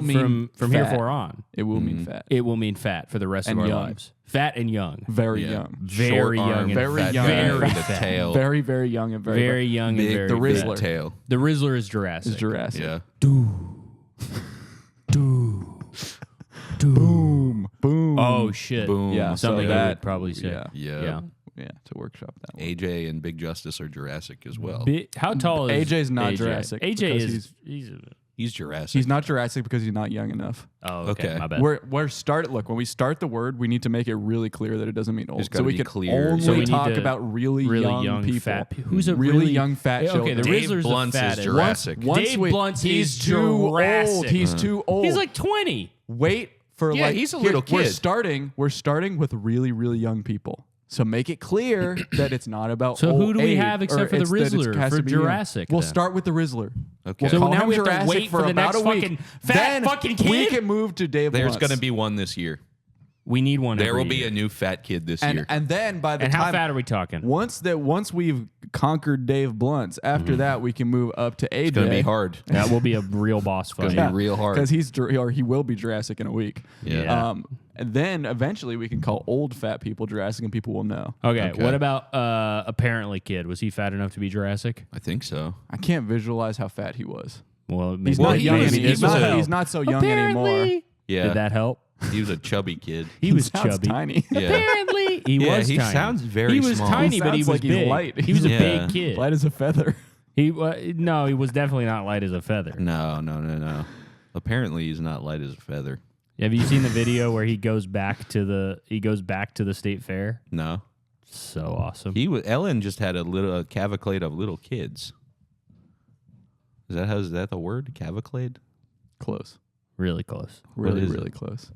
mean from here fat. forward on. it will mean fat. It will mean fat for the rest And of our young. lives. Fat and young. Very Yeah. young. Very Short young arm, and very fat young guy and with fat. a tail. Very, very young and very, Very young Big, and very The big Rizzler. tail. The Rizzler is Jurassic. is Jurassic. Yeah. Boom. Boom. Oh shit. Boom. Yeah, Something so I that would probably say. Yeah. Yeah. Yeah, to workshop that one. AJ and Big Justice are Jurassic as well. How tall is AJ's not AJ? Jurassic AJ because is He's Jurassic. He's not Jurassic because he's not young enough. Oh, okay. Okay. My bad. Look, when we start the word, we need to make it really clear that it doesn't mean old. It's So gotta we be can clear. only So we need talk to about really young people. fat people. Who's a really young fat Okay, children. the Dave Rizzler's Blunt's the is fattest. Jurassic. Dave Blunt's he's is too Jurassic. old. He's too old. He's like 20. wait for Yeah, like he's a little We're kid. starting with really really young people. So make it clear that it's not about. So who old do we age, have except or for the it's that it's Rizzler has for to be young. Jurassic, We'll then? start with the Rizzler. Okay. We'll So call now him we have to Jurassic wait for the about next a week. fucking fat fucking We kid? can move to Dave. There's Blunt's. going to be one this year. We need one. There every will be year. a new fat kid this year. and then by the And time how fat are we talking? once we've conquered Dave Blunt's, after that we can move up to AJ. It's going to be hard. That will be a real boss fight. gonna be real hard. because he will be Jurassic in a week. Yeah. And then eventually we can call old fat people Jurassic, and people will know. Okay, Okay. what about apparently kid? Was he fat enough to be Jurassic? I think so. I can't visualize how fat he was. Well, He's maybe- not he young. was- any- he he's, was not, a- he's not so young anymore. Apparently. Yeah. Did that help? He was a chubby kid. He was sounds chubby. tiny. Yeah. Apparently, he Yeah, was he tiny. sounds very He was small. tiny, He but he sounds was like he's big. light. He was a Yeah. big kid. Light as a feather. No, he was definitely not light as a feather. No. Apparently, he's not light as a feather. Have you seen the video where he goes back to the state fair? No. So awesome. Ellen just had a cavalcade of little kids. Is that the word? Cavalcade? Close. Really close. Really, is it? really close.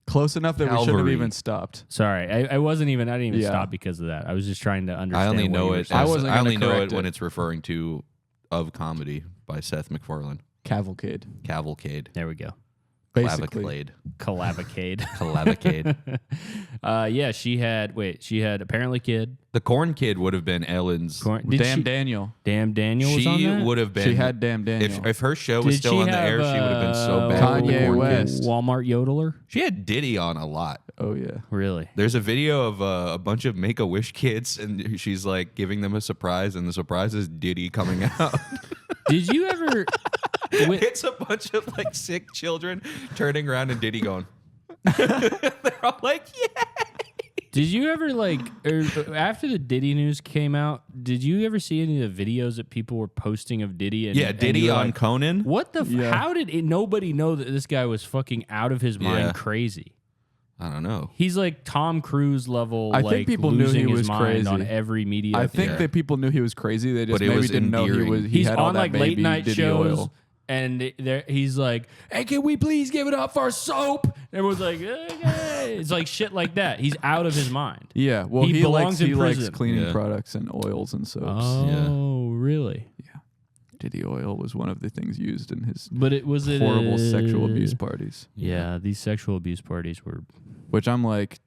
Close enough that we shouldn't have Calvary. even stopped. Sorry, I didn't even Yeah. stop because of that. I was just trying to understand. I only what know you were it. saying. I wasn't I only gonna know correct it when it. it's referring to Of Comedy by Seth MacFarlane. Cavalcade. Cavalcade. There we go. Basically. Clavicade. Calavicade. Calavicade. Yeah, she had apparently kid. The corn kid would have been Ellen's. Damn Daniel. Damn Daniel was on She that? would have been. She had Damn Daniel. If her show was Did still she on the air, have, she would have been so bad. with the Kanye corn West. kid. Walmart yodeler? She had Diddy on a lot. Oh, yeah. Really? There's a video of a bunch of Make-A-Wish kids, and she's like giving them a surprise, and the surprise is Diddy coming out. Did you ever It's a bunch of like sick children turning around and Diddy going. They're all like, yeah. Did you ever after the Diddy news came out, did you ever see any of the videos that people were posting of Diddy? Yeah, Diddy you were on like, Conan. What the? Yeah. How did nobody know that this guy was fucking out of his mind, Yeah. crazy? I don't know. He's like Tom Cruise level. I think like, people knew losing he his was mind crazy. on every media. I think Yeah. that people knew he was crazy. They just But it maybe was didn't know endearing. he he's had all on that like baby late night Diddy shows, oil. and he's like, "Hey, can we please give it up for soap?" And everyone's like, "Okay." It's like shit like that. He's out of his mind. Yeah, well, He belongs in likes prison. cleaning Yeah. products and oils and soaps. Oh, really? Diddy oil was one of the things used in his But it was horrible sexual abuse parties. Yeah, these sexual abuse parties were. Which I'm like,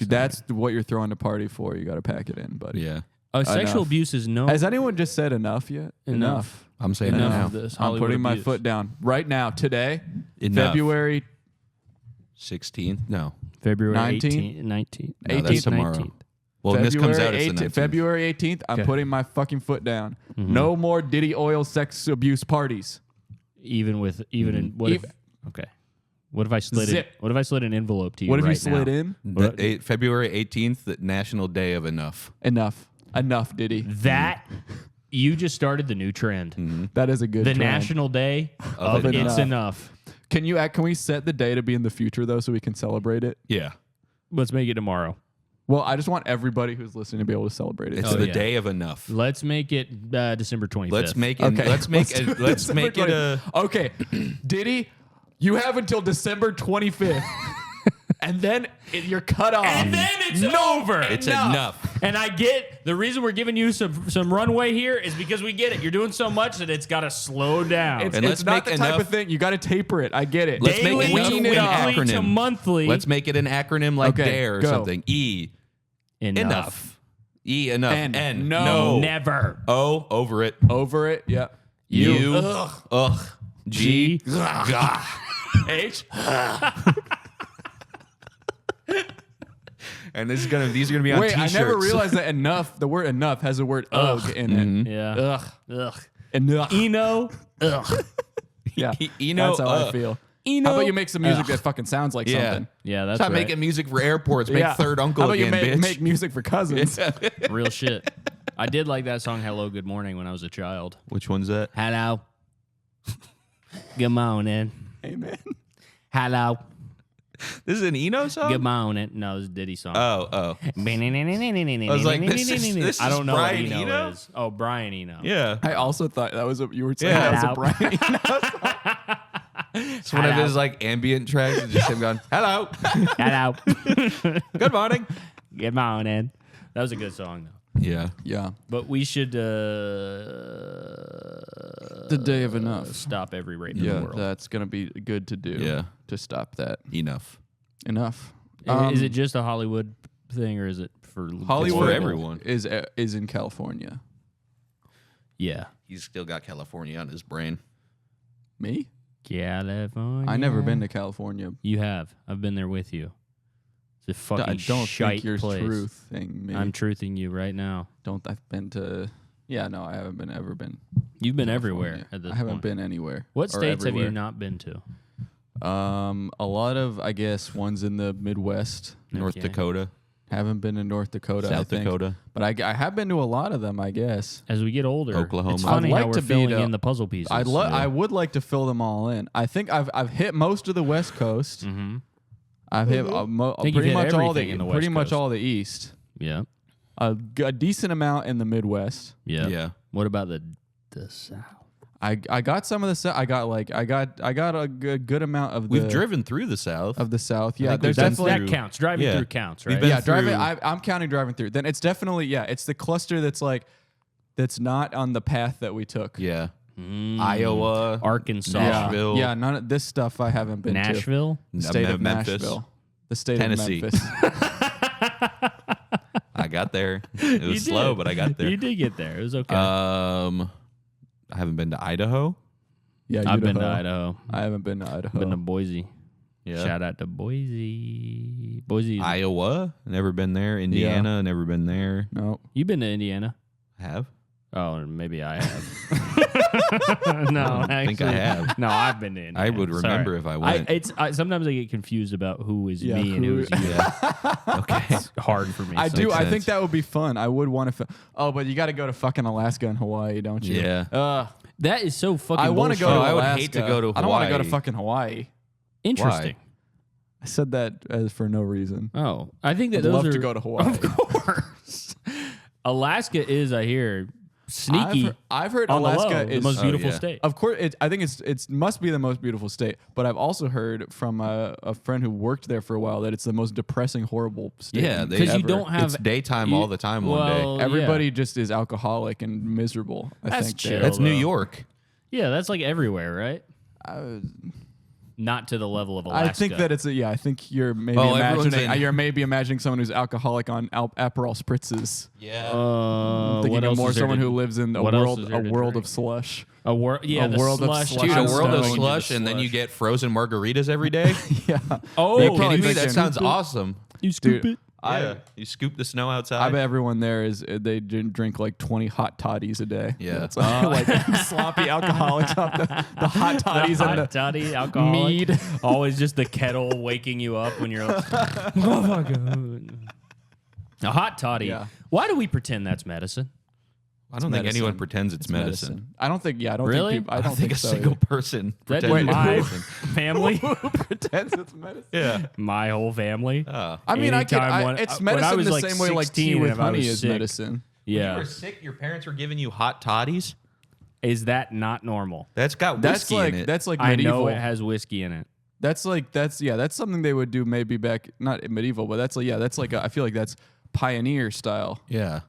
if that's what you're throwing a party for, you got to pack it in, buddy. Yeah. Sexual Enough. abuse is no. Has anyone just said enough yet? Enough. I'm saying Enough it now. of this. I'm Hollywood putting my abuse. foot down right now, today, Enough. February 16th? No. February 19? 18th, 19th. No, that's 18th, tomorrow. 19th. Well, when this comes out, February it's the 18th, 19th. February 18th, I'm Okay. putting my fucking foot down. No more Diddy oil sex abuse parties. Even in what if? Okay. What if I slid? Zip. What if I slid an envelope to you? What if you right slid now? in? February 18th, the National Day of Enough. Enough, Diddy. That you just started the new trend. That is a good The trend. National Day of Of It's Enough. Can we set the day to be in the future though, so we can celebrate it? Yeah. Let's make it tomorrow. Well, I just want everybody who's listening to be able to celebrate it. It's the day of enough. Let's make it December 25th. Let's make it. Okay. Let's make it a. Okay, Diddy, you have until December 25th, and then you're cut off. And then it's over. It's enough. And I get the reason we're giving you some runway here is because we get it. You're doing so much that it's got to slow down. It's, And it's let's not make the type enough- of thing. You got to taper it. I get it. Let's make Daily, enough wean an it up. weekly to acronym. monthly. Let's make it an acronym like Okay, DARE or go. something. E. Enough. E. Enough. N. No. Never. O. Over it. Over it. Yeah. U. Ugh. G. G. Gah. H. And these are gonna be on Wait, t-shirts. I never realized that enough. The word enough has the word ugh in it. Yeah. Ugh. Ugh. Enough. Eno. Ugh. Yeah. Eno, That's how I feel. Eno. How about you make some music that fucking sounds like Yeah. something? Yeah, that's Stop right. making music for airports. Make Yeah. third uncle How about again, you bitch. make music for cousins? Real shit. I did like that song "Hello, Good Morning" when I was a child. Which one's that? Hello. Good morning. Amen. Hello. This is an Eno song? Good morning. No, this is Diddy song. Oh. I was like, this is I don't know Brian what Eno, Eno? is. Oh, Brian Eno. Yeah. I also thought that was you were saying Yeah. that was a Brian. It's one of Hello. his like ambient tracks. It's just him going, hello. Hello. Good morning. Good morning. That was a good song, though. Yeah. Yeah. But we should The day of enough. stop every rape in the Yeah, world. that's gonna be good to do. Yeah. To stop that. Enough. Enough. Is it just a Hollywood thing, or is it for Hollywood for everyone. is in California. Yeah. He's still got California on his brain. Me? California. I never been to California. You have. I've been there with you. It's a fucking I don't shite think you're place. truthing me. I'm truthing you right now. I've been to. Yeah, no, I haven't ever been. You've been to everywhere California. at this I haven't point. been anywhere. What or states have you everywhere. not been to? A lot of, I guess, ones in the Midwest. North Okay. Dakota. Haven't been in North Dakota. I South think. Dakota. But I have been to a lot of them, I guess. As we get older, Oklahoma. it's funny I'd like how we're to be filling to- in the puzzle pieces. I would like to fill them all in. I think I've hit most of the West Coast. Mm-hmm. I've hit think you've pretty hit much all everything in the the pretty West much Coast. all the East. Yeah. A decent amount in the Midwest. Yeah. Yeah. What about the South? I got some of the I got a good amount of the We've driven through the South. of the South. Yeah, think there's we've been definitely That counts. Driving Yeah. through counts, We've right? been yeah, driving. through- I'm counting driving through. Then it's definitely it's the cluster that's not on the path that we took. Yeah. Mm. Iowa. Arkansas. Nashville. Yeah, none of this stuff I haven't been Nashville. to. The state of Memphis. Nashville. The state Tennessee. of Memphis. I got there. It You was slow, did. but I got there. You did get there. It was okay. I haven't been to Idaho. Yeah, I've been to Idaho. I haven't been to Idaho. Been to Boise. Yeah. Shout out to Boise. Boise. Iowa. Never been there. Indiana. Never been there. No. You've been to Indiana? I have. Oh, maybe I have. No, I think I actually- have. No, I've been to Indiana. I would remember Sorry. if I went. Sometimes I get confused about who is Yeah, me and who is you. Yeah. Okay. It's hard for me. I so- do. I sense. think that would be fun. I would want to. Oh, but you got to go to fucking Alaska and Hawaii, don't you? Yeah. That is so fucking I want to go. bullshit. To I would Alaska. hate to go to I don't want to go to Hawaii. fucking Hawaii. Interesting. I said that as for no reason. Oh, I think that I'd those love are, to go to Hawaii. Of course. Alaska is, I hear, sneaky. I've heard on the Alaska low, is the most beautiful yeah. state. Of course, I think it must be the most beautiful state. But I've also heard from a friend who worked there for a while that it's the most depressing, horrible state. Yeah, Because you ever. don't have It's daytime you- all the time one well, day. Everybody just is alcoholic and miserable. I That's think chill. there. That's New though. York. Yeah, that's like everywhere, right? Not to the level of Alaska. I think that it's I think you're maybe Oh, everyone's imagining. in- You're maybe imagining someone who's alcoholic on Aperol spritzes. Yeah. Thinking what of else more is there someone to- who lives in a what else world is there to of drink? slush. a world. Yeah, a the world of slush. slush. Dude, a I'm world of stoned. slush, and then you get frozen margaritas every day. Yeah. Oh, Are you probably kidding me? That thinking- sounds awesome. you scoop Dude, it. Yeah. You scoop the snow outside. I bet everyone there is they drink like 20 hot toddies a day. Yeah. It's like sloppy alcoholics off the hot toddies and Hot the toddy, alcoholic. mead. Always just the kettle waking you up when you're like, oh my God. A hot toddy. Yeah. Why do we pretend that's medicine? I don't think anyone pretends it's medicine. I don't think. Yeah, I don't Really? think. I don't think a so, single yeah. person That pretends it's my medicine. family, pretends it's medicine. Yeah. my whole family. Oh. I mean, Anytime it's when I medicine was the like same way like 16 tea with if I honey was is sick. medicine. When Yeah, you were sick, your parents were giving you hot toddies? is that not normal? That's got That's whiskey like in it. that's like I medieval. know it has whiskey in it. That's something they would do maybe back not medieval, but that's like I feel like that's pioneer style. yeah.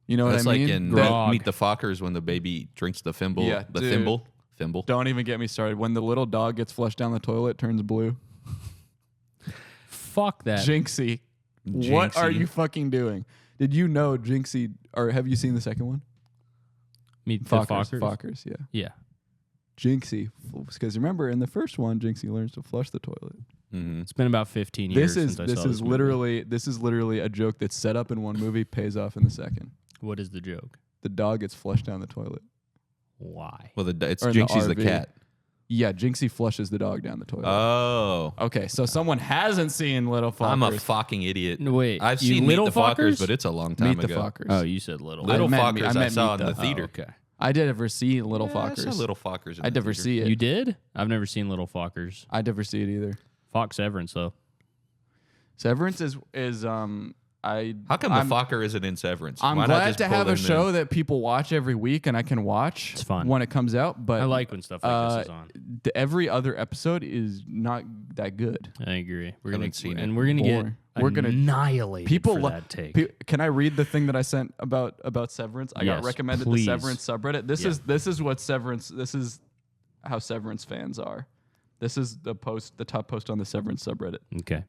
You know That's what I mean? like in Grog. Meet the Fockers when the baby drinks the thimble. Yeah, the dude. thimble. Thimble. Don't even get me started. When the little dog gets flushed down the toilet, it turns blue. Fuck that. Jinxie. What are Jinxie. you fucking doing? Did you know Jinxie, or have you seen the second one? Meet the Fockers. Fockers, yeah. Yeah. Jinxie, because remember in the first one, Jinxie learns to flush the toilet. Mm-hmm. It's been about 15 years This since I is saw this movie. literally a joke that's set up in one movie, pays off in the second. What is the joke? The dog gets flushed down the toilet. Why? Well, it's Or in the Jinxie's the RV. cat. Yeah, Jinxie flushes the dog down the toilet. Oh. Okay, so someone hasn't seen Little Fockers. I'm a fucking idiot. No, wait, I've you seen Little Meet the Fockers, Fockers? but it's a long time Meet the ago. Fockers. Oh, you said little. Little I meant Fockers I meet saw in the- the theater. Oh, okay. I did ever see Little Yeah, Fockers. I saw Little Fockers. In I the never theater. see it. You did? I've never seen Little Fockers. I never see it either. Fox Severance though. Severance is I. How come I'm, the Focker isn't in Severance? I'm Why not glad just to pull have a them show in? that people watch every week and I can watch. It's fun. when it comes out. But I like when stuff like this is on. every other episode is not that good. I agree. We're Haven't gonna seen and it. we're gonna Boring. get We're gonna- annihilated People for lo- that take. Can I read the thing that I sent about Severance? I got Yes, recommended please. the Severance subreddit. This is what Severance. This is how Severance fans are. This is the top post on the Severance subreddit. Okay.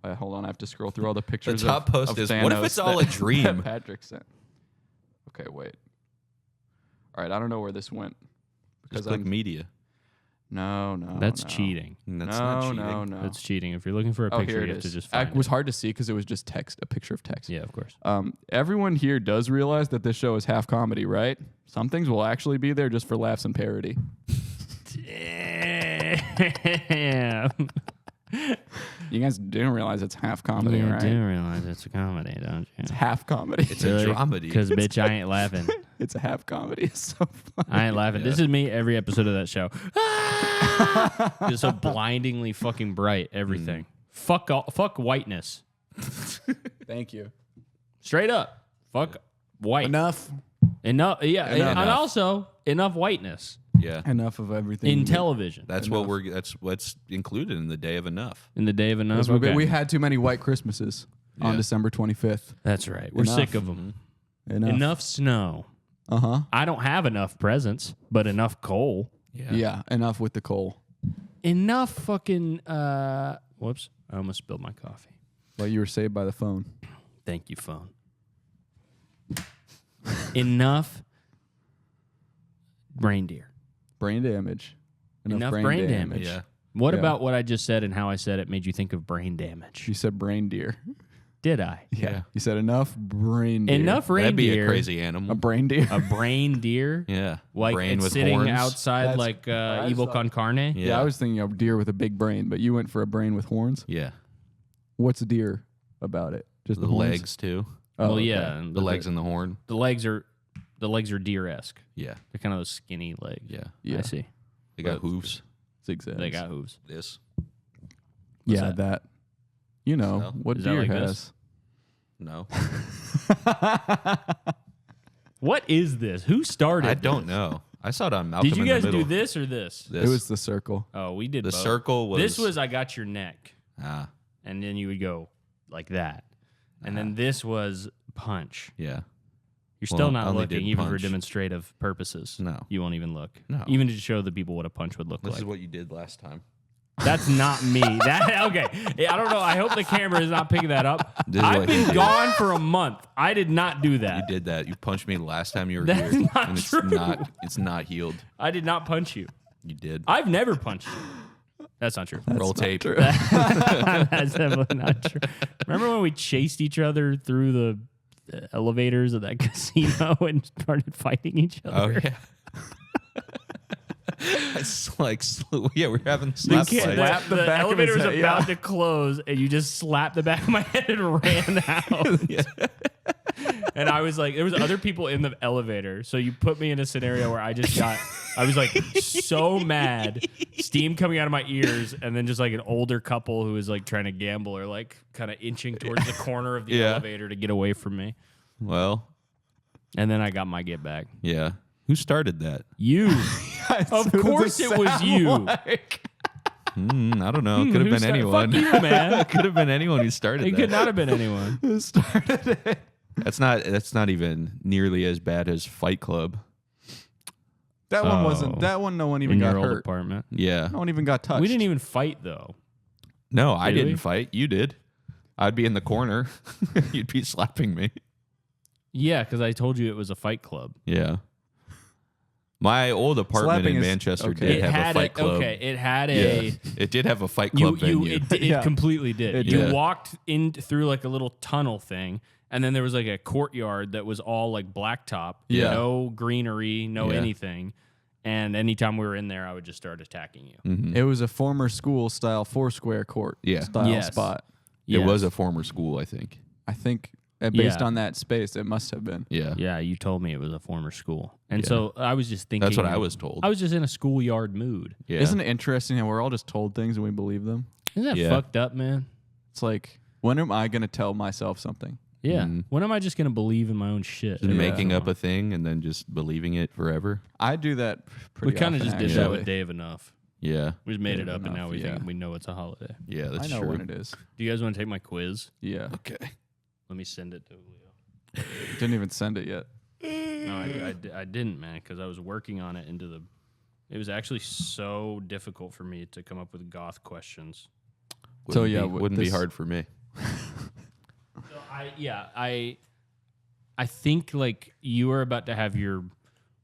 Hold on, I have to scroll through all the pictures. The top post of is, what if Thanos it's all a that dream? Patrick sent. Okay, wait. All right, I don't know where this went Just click media. no. That's no. cheating. That's not cheating. No. That's cheating. If you're looking for a Oh, picture, here you it have to is. just It find was it. hard to see because it was just text, a picture of text. Yeah, of course. Everyone here does realize that this show is half comedy, right? Some things will actually be there just for laughs and parody. Damn. You guys do realize it's half comedy, You right? do realize it's a comedy, don't you? It's half comedy. It's a dramedy. Because, bitch, I ain't laughing. It's a half comedy. It's so funny. I ain't laughing. This is me every episode of that show. Just so blindingly fucking bright, everything. Fuck whiteness. Thank you. Straight up. Fuck white. Enough. Enough. Yeah. Enough. And also, enough whiteness Yeah. Enough of everything. in television. That's what's included in the day of enough. In the day of enough. Because Okay. we had too many white Christmases on Yeah. December 25th. That's right. We're Enough. sick of them. Enough. Enough snow. Uh-huh. I don't have enough presents, but enough coal. Yeah. Enough with the coal. Enough fucking whoops. I almost spilled my coffee. Well, you were saved by the phone. Thank you, phone. Enough reindeer. Brain damage. Enough brain damage. Yeah. What Yeah. about what I just said and how I said it made you think of brain damage? You said brain deer. Did I? Yeah. You said enough brain deer. Enough That'd be reindeer. a crazy animal. A brain deer. A brain deer. Yeah. Like Brain it's with sitting horns. outside That's like what I evil saw. con carne. Yeah, I was thinking of deer with a big brain, but you went for a brain with horns. Yeah. What's deer about it? Just The the horns? legs too. Oh, well, okay. yeah, and The legs and the horn. the legs are deer-esque. Yeah. They're kind of those skinny legs. Yeah. Yeah. I see. They got But- hooves. Zigzags. They got hooves. This. Yeah, that? that. You know No. what Is that deer like has. this? No. What is this? Who started? I don't know. I saw it on Malcolm Did you in the guys Middle. do this or this? This. It was the circle. Oh, we did the both. circle was This was I got your neck, ah and then you would go like that, and then this was punch. yeah. You're Well, still I not only looking, did even for punch. demonstrative purposes. No. You won't even look. No. Even to show the people what a punch would look This like. is what you did last time. That's not me. That okay. I don't know. I hope the camera is not picking that up. This is I've what you been did. gone for a month. I did not do that. You did that. You punched me last time you were That's here. not and it's true. it's not healed. I did not punch you. You did. I've never punched you. That's not true. Roll tape. That's definitely not true. Remember when we chased each other through the elevators of that casino and started fighting each Oh other? yeah. It's like yeah, we're having The, slap kid- fights. Slap the the back of elevator his was head, about yeah. to close, and you just slapped the back of my head and ran out. And I was like, there was other people in the elevator. So you put me in a scenario where I was like so mad, steam coming out of my ears, and then just like an older couple who was like trying to gamble or like kind of inching towards the corner of the elevator to get away from me. Well, and then I got my get back. Yeah. Who started that? You. Of course it was you. Like? I don't know. It could have been anyone. Fuck you, man. It could have been anyone who started It that. could not have been anyone who started it. That's not even nearly as bad as Fight Club. That one wasn't. That one, no one even got your old hurt. apartment. Yeah. No one even got touched. We didn't even fight though. No, I didn't fight. You did. I'd be in the corner. You'd be slapping me. Yeah, because I told you it was a fight club. Yeah. My old apartment in Manchester did have a fight club. Okay, it had a. It did have a fight club venue. It completely did. You did. walked in through like a little tunnel thing, and then there was like a courtyard that was all like blacktop. Yeah. No greenery, no anything. And anytime we were in there, I would just start attacking you. Mm-hmm. It was a former school style Foursquare court style spot. It was a former school, I think. I think based on that space, it must have been. Yeah. Yeah, you told me it was a former school. And so I was just thinking. That's what I was told. I was just in a schoolyard mood. Yeah. Isn't it interesting how we're all just told things and we believe them? Isn't that fucked up, man? It's like, when am I going to tell myself something? Yeah. When am I just going to believe in my own shit? Just making up a thing and then just believing it forever. I do that pretty We kind of often, just did that with Dave Enough. Yeah. We just made it up, Enough, and now we think we know it's a holiday. Yeah, that's true. I know when it is. Do you guys want to take my quiz? Yeah. Okay. Let me send it to Leo. Didn't even send it yet. No, I didn't, man, because I was working on it It was actually so difficult for me to come up with goth questions. Wouldn't be hard for me. So I think like you are about to have your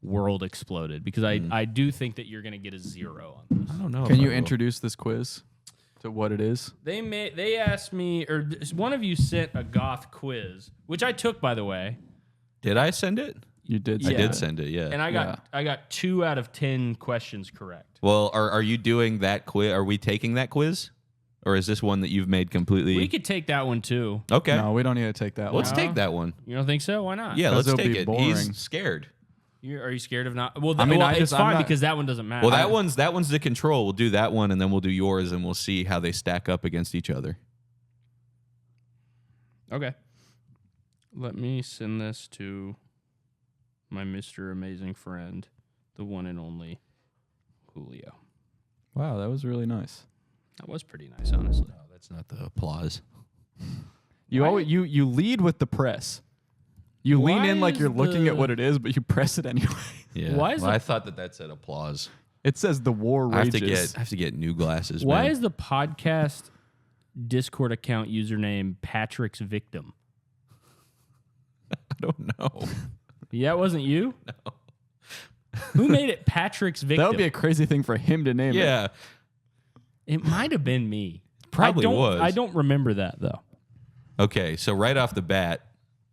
world exploded because I do think that you're gonna get a 0 on this. I don't know. Can you introduce this quiz to what it is? They asked me, or one of you sent a goth quiz, which I took, by the way. Did I send it? You did. I did send it. Yeah. And I got 2 out of 10 questions correct. Well, are you doing that quiz? Are we taking that quiz? Or is this one that you've made completely? We could take that one too. Okay. No, we don't need to take that one. Let's take that one. You don't think so? Why not? Yeah, let's it'll take be it. boring. He's scared. Are you scared of not? Well, it's I'm fine not- because that one doesn't matter. Well, that one's the control. We'll do that one, and then we'll do yours, and we'll see how they stack up against each other. Okay. Let me send this to my Mr. Amazing friend, the one and only Julio. Wow, that was really nice. That was pretty nice, honestly. No, that's not the applause. You lead with the press. You lean in like you're looking at what it is, but you press it anyway. Yeah. Why is I thought that said applause. It says the war rages. I have to get new glasses. Why man. is the podcast Discord account username Patrick's Victim? I don't know. Yeah, it wasn't you? No. Who made it Patrick's Victim? That would be a crazy thing for him to name it. Yeah. It might have been me. Probably was. I don't remember that, though. Okay, so right off the bat,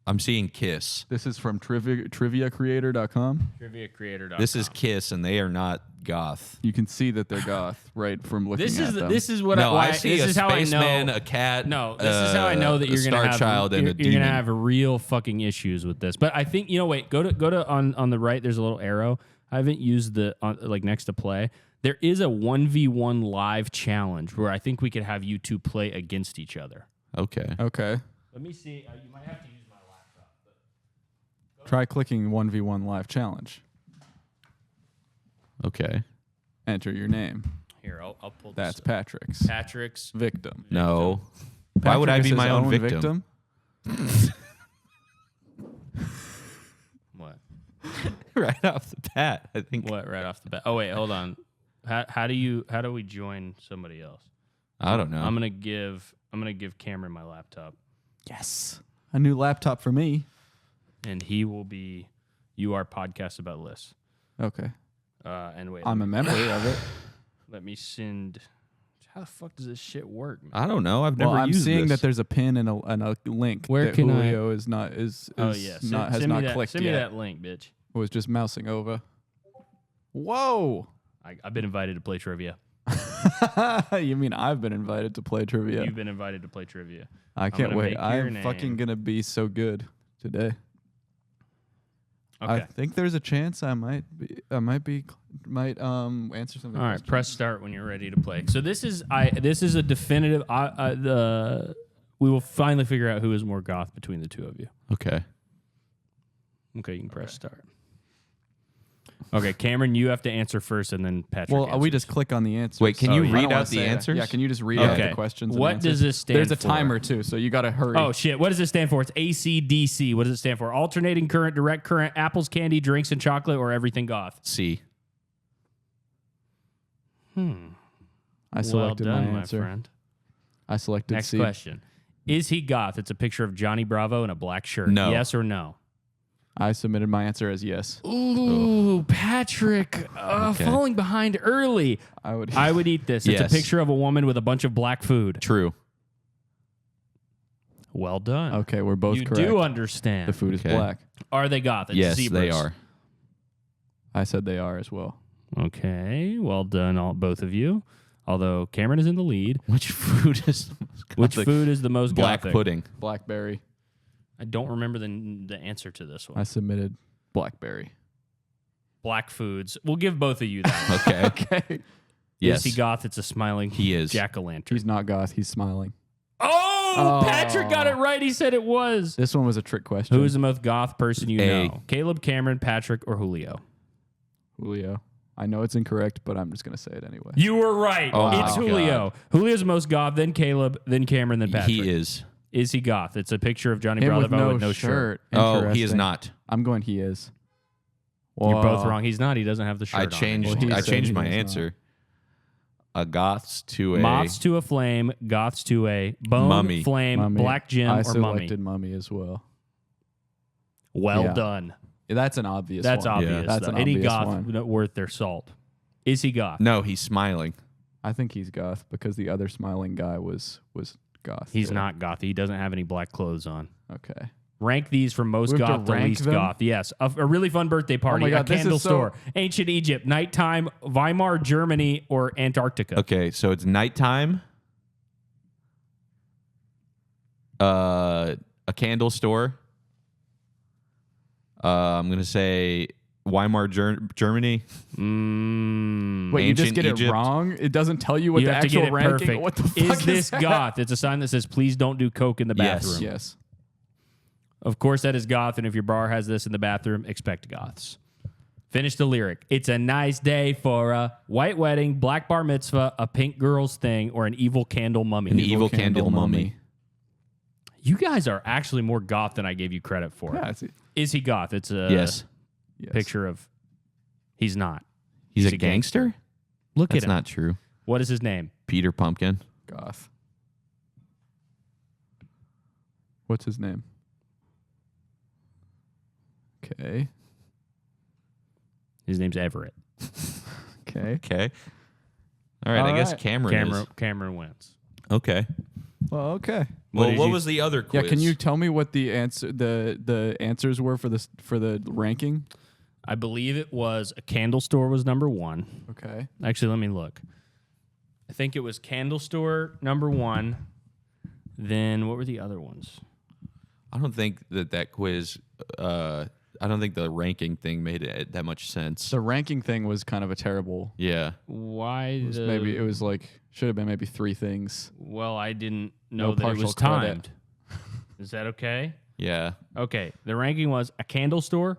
I'm seeing Kiss. This is from triviacreator.com. TriviaCreator.com. This is Kiss, and they are not goth. You can see that they're goth right from looking at them. This is what No, I I see this a is how I spaceman, know. a cat. No, this is how I know that a you're gonna star have child and you're, a you're demon. gonna have real fucking issues with this. But I think wait, go to on the right. There's a little arrow. I haven't used the like next to play. There is a 1v1 live challenge where I think we could have you two play against each other. Okay. Okay. Let me see. You might have to use my laptop. Try clicking 1v1 live challenge. Okay. Enter your name. Here, I'll pull this. That's up. Patrick's Patrick's. victim. No. Why would I Patrick be is my his own victim? What? Right off the bat, I think. What? Right off the bat. Oh wait, hold on. How do we join somebody else? I don't know. I'm gonna give Cameron my laptop, Yes. A new laptop for me. and he will be. You are podcast about lists. Okay. And wait, I'm a member of it. let me send. How the fuck does this shit work, man? I don't know. I've never Well, I'm used seeing this. that there's a pin and a link Where that can I- Julio is not is Oh yeah, not has send me not that, clicked Send yet. me that link, bitch. Was just mousing over. Whoa. I've been invited to play trivia. You mean I've been invited to play trivia? You've been invited to play trivia. I can't gonna wait. make your I'm name. fucking gonna be so good today. Okay. I think there's a chance I might answer something. All right, press start when you're ready to play. So this is a definitive. We will finally figure out who is more goth between the two of you. Okay. Okay, you can press start. Okay, Cameron, you have to answer first, and then Patrick. Well, answers. we just click on the answers. Wait, can you I don't read wanna out the say it. answers? Yeah, can you just read out Okay. the questions? What and does answers? this stand There's a for? timer too, so you got to hurry. Oh shit! What does it stand for? It's ACDC. What does it stand for? Alternating current, direct current, apples, candy, drinks, and chocolate, or everything goth? C. I selected well done, my answer. friend. I selected Next C. question: is he goth? It's a picture of Johnny Bravo in a black shirt. No. Yes or no? I submitted my answer as yes. Ooh, Patrick, falling behind early. I would. I would eat this. It's Yes. a picture of a woman with a bunch of black food. True. Well done. Okay, we're both you correct. do understand. The food is Okay. black. Are they goth? It's Yes, zebras. they are. I said they are as well. Okay, well done, both of you. Although Cameron is in the lead. Which food is the most Which gothic? food is the most Black gothic? pudding. Blackberry. I don't remember the answer to this one. I submitted blackberry. Black foods. We'll give both of you that. Okay. Okay. Yes. Is he goth? It's a smiling He is. jack-o'-lantern. He's not goth. He's smiling. Oh, Patrick got it right. He said it was. This one was a trick question. Who is the most goth person you A. know? Caleb, Cameron, Patrick, or Julio? Julio? I know it's incorrect, but I'm just gonna say it anyway. You were right. Oh It's my Julio. Julio's the most goth, then Caleb, then Cameron, then Patrick. He is. Is he goth? It's a picture of Johnny Him Bravo with no shirt. Oh, he is Interesting. not. I'm going. He is. You're both Whoa. wrong. He's not. He doesn't have the shirt I on. changed. Well, he I said changed he my was not. answer. A goths to a Moths to a flame, goths to a bone, Mummy. flame, Mummy. black gem, I or selected mummy as well. Well Yeah. done. That's an obvious. That's one. obvious. That's though. an Any obvious goth one. worth their salt. Is he goth? No, he's smiling. I think he's goth because the other smiling guy was goth. He's too. not goth. He doesn't have any black clothes on. Okay. Rank these from most We have to goth to rank least them? goth. Yes. A really fun birthday party, my a God, this candle is so- store, ancient Egypt, nighttime, Weimar, Germany, or Antarctica. Okay, so it's nighttime. A candle store. I'm gonna say Weimar, Germany. Wait, you just Ancient get it Egypt. wrong? It doesn't tell you what You the have to actual get it ranking. perfect. What the fuck is this that? goth? It's a sign that says, please don't do coke in the Yes. bathroom. Yes. Of course, that is goth, and if your bar has this in the bathroom, expect goths. Finish the lyric. It's a nice day for a white wedding, black bar mitzvah, a pink girl's thing, or an evil candle mummy. An evil candle mummy. You guys are actually more goth than I gave you credit for. Yeah, Is he goth? It's a Yes. yes. picture of... He's not. He's a gangster? Look That's at him. not true. What is his name? Peter Pumpkin. Goth. What's his name? Okay. His name's Everett. Okay. Okay. All right. I guess right. Cameron is. Wins. Okay. Well, okay. Well, did what you- was the other quiz? Yeah, can you tell me what the answer the answers were for the ranking? I believe it was a candle store was number 1. Okay. Actually, let me look. I think it was candle store number 1. Then what were the other ones? I don't think that quiz. I don't think the ranking thing made it that much sense. The ranking thing was kind of a terrible. Yeah. Why? Maybe it was like should have been maybe 3 things. Well, I didn't know No that it partial was credit. timed. Is that okay? Yeah. Okay. The ranking was a candle store,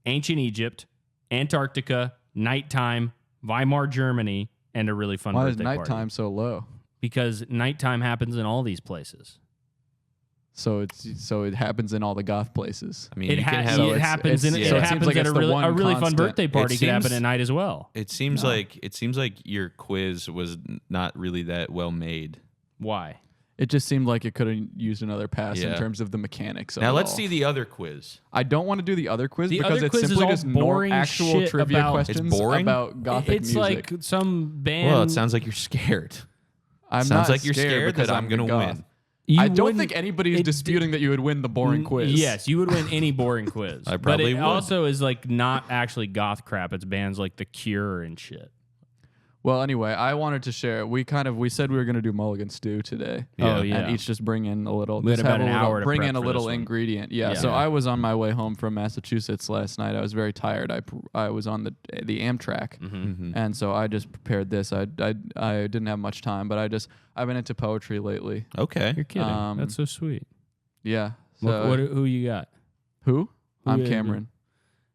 ancient Egypt, Antarctica, nighttime, Weimar, Germany, and a really fun Why is birthday nighttime party. so low? Because nighttime happens in all these places. So it happens in all the goth places. I mean, It, you can have. So it it's- happens. it's- It so it seems happens like at it's a the really, one a really fun constant. birthday party could happen seems- at night as well. It seems like your quiz was not really that well made. Why? It just seemed like it could have used another pass in Yeah. terms of the mechanics of Now it let's all. see the other quiz. I don't want to do the other quiz The because other it's quiz is simply all just boring actual shit trivia about- It's questions boring? about gothic It's music. like some band. Well, it sounds like you're scared. I'm Sounds not like you're scared because that I'm going to goth. win. You I don't wouldn't- think anybody is it- disputing that you would win the boring quiz. Yes, you would win any boring quiz. I but probably it would. also is like not actually goth crap. It's bands like The Cure and shit. Well, anyway, I wanted to share. We said we were going to do Mulligan Stew today. Yeah. Oh, yeah. And each just bring in a little. We had just about have an a little- hour to bring prep in a for little this one. ingredient. Yeah. Yeah. So Yeah. I was on my way home from Massachusetts last night. I was very tired. I was on the Amtrak, Mm-hmm. and so I just prepared this. I didn't have much time, but I've been into poetry lately. Okay. You're kidding. That's so sweet. Yeah. So Who you got? who? I'm is- Cameron.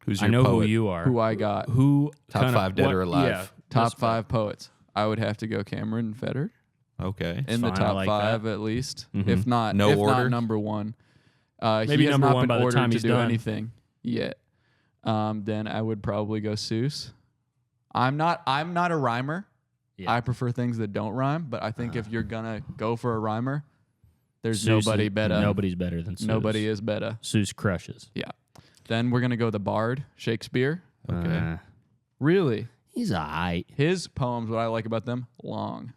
Who's I your know poet? who you are. Who I got? Who Top kinda- 5 dead what- or alive? Yeah, Top that's 5 poets. I would have to go Cameron Federer Okay. in the fine, I top like 5 at least. Mhm. If not, No if order? not number 1. Maybe he has number not 1 been by the ordered time to he's do done. anything yet. Then I would probably go Seuss. I'm not a rhymer. Yeah. I prefer things that don't rhyme, but I think if you're gonna go for a rhymer, there's Seuss nobody is- better. Nobody's better than Seuss. Nobody is better. Seuss crushes. Yeah. Then we're gonna go the Bard, Shakespeare. Okay. Really, He's aight. his poems. What I like about them, long.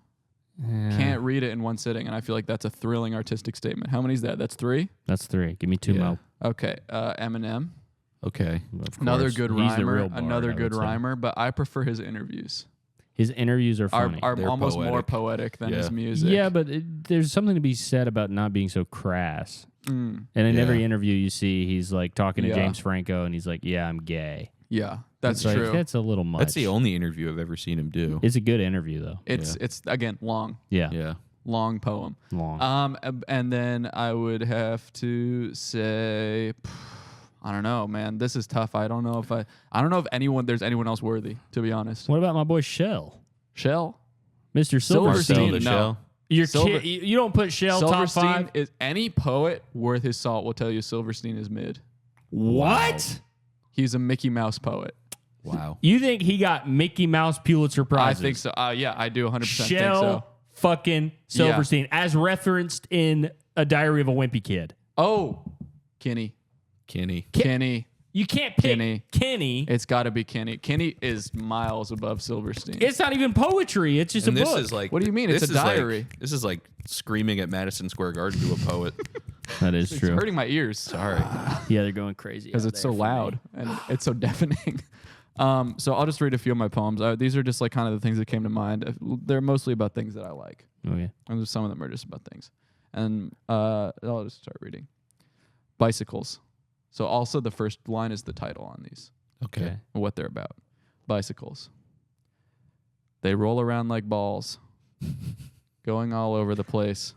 Can't read it in one sitting, and I feel like that's a thrilling artistic statement. How many is that? That's 3. That's 3. Give me 2 Yeah. more. Okay. Eminem, Okay. Of another course. good He's the rhymer. real bard, Another I good would say. rhymer, but I prefer his interviews. His interviews are funny. Are They're almost more poetic. poetic than his Yeah. music. Yeah, but there's something to be said about not being so crass. Mm, And in Yeah. every interview you see, he's like talking to Yeah. James Franco, and he's like, "Yeah, I'm gay." yeah, that's It's like, true. That's a little much. That's the only interview I've ever seen him do. It's a good interview though. It's again long, Yeah, Yeah. long poem. long. And then I would have to say, I don't know, man. This is tough. I don't know if there's anyone else worthy, to be honest. What about my boy Shell, Shell, Mr. Silverstein, Silverstein? the no. Shell. You're Silver- you don't put Shell top Silverstein 5. is any poet worth his salt will tell you Silverstein is mid. What? He's a Mickey Mouse poet. Wow. You think he got Mickey Mouse Pulitzer Prizes? I think so. Yeah, I do 100% Shell think so. fucking Silverstein, as referenced in A Diary of a Wimpy Kid. Oh, Kenny. Kenny. You can't pick Kenny. Kenny. It's got to be Kenny. Kenny is miles above Silverstein. It's not even poetry. It's just And a this book. is like What do you mean? It's this a is like- diary. this is like screaming at Madison Square Garden to a poet. That is It's true. hurting my ears. Sorry. Yeah, they're going crazy Because out it's so there for loud me. and it's so deafening. So I'll just read a few of my poems. These are just like kind of the things that came to mind. They're mostly about things that I like. Okay. And some of them are just about things. And I'll just start reading. Bicycles. So also the first line is the title on these, Okay. what they're about. Bicycles. They roll around like balls, going all over the place.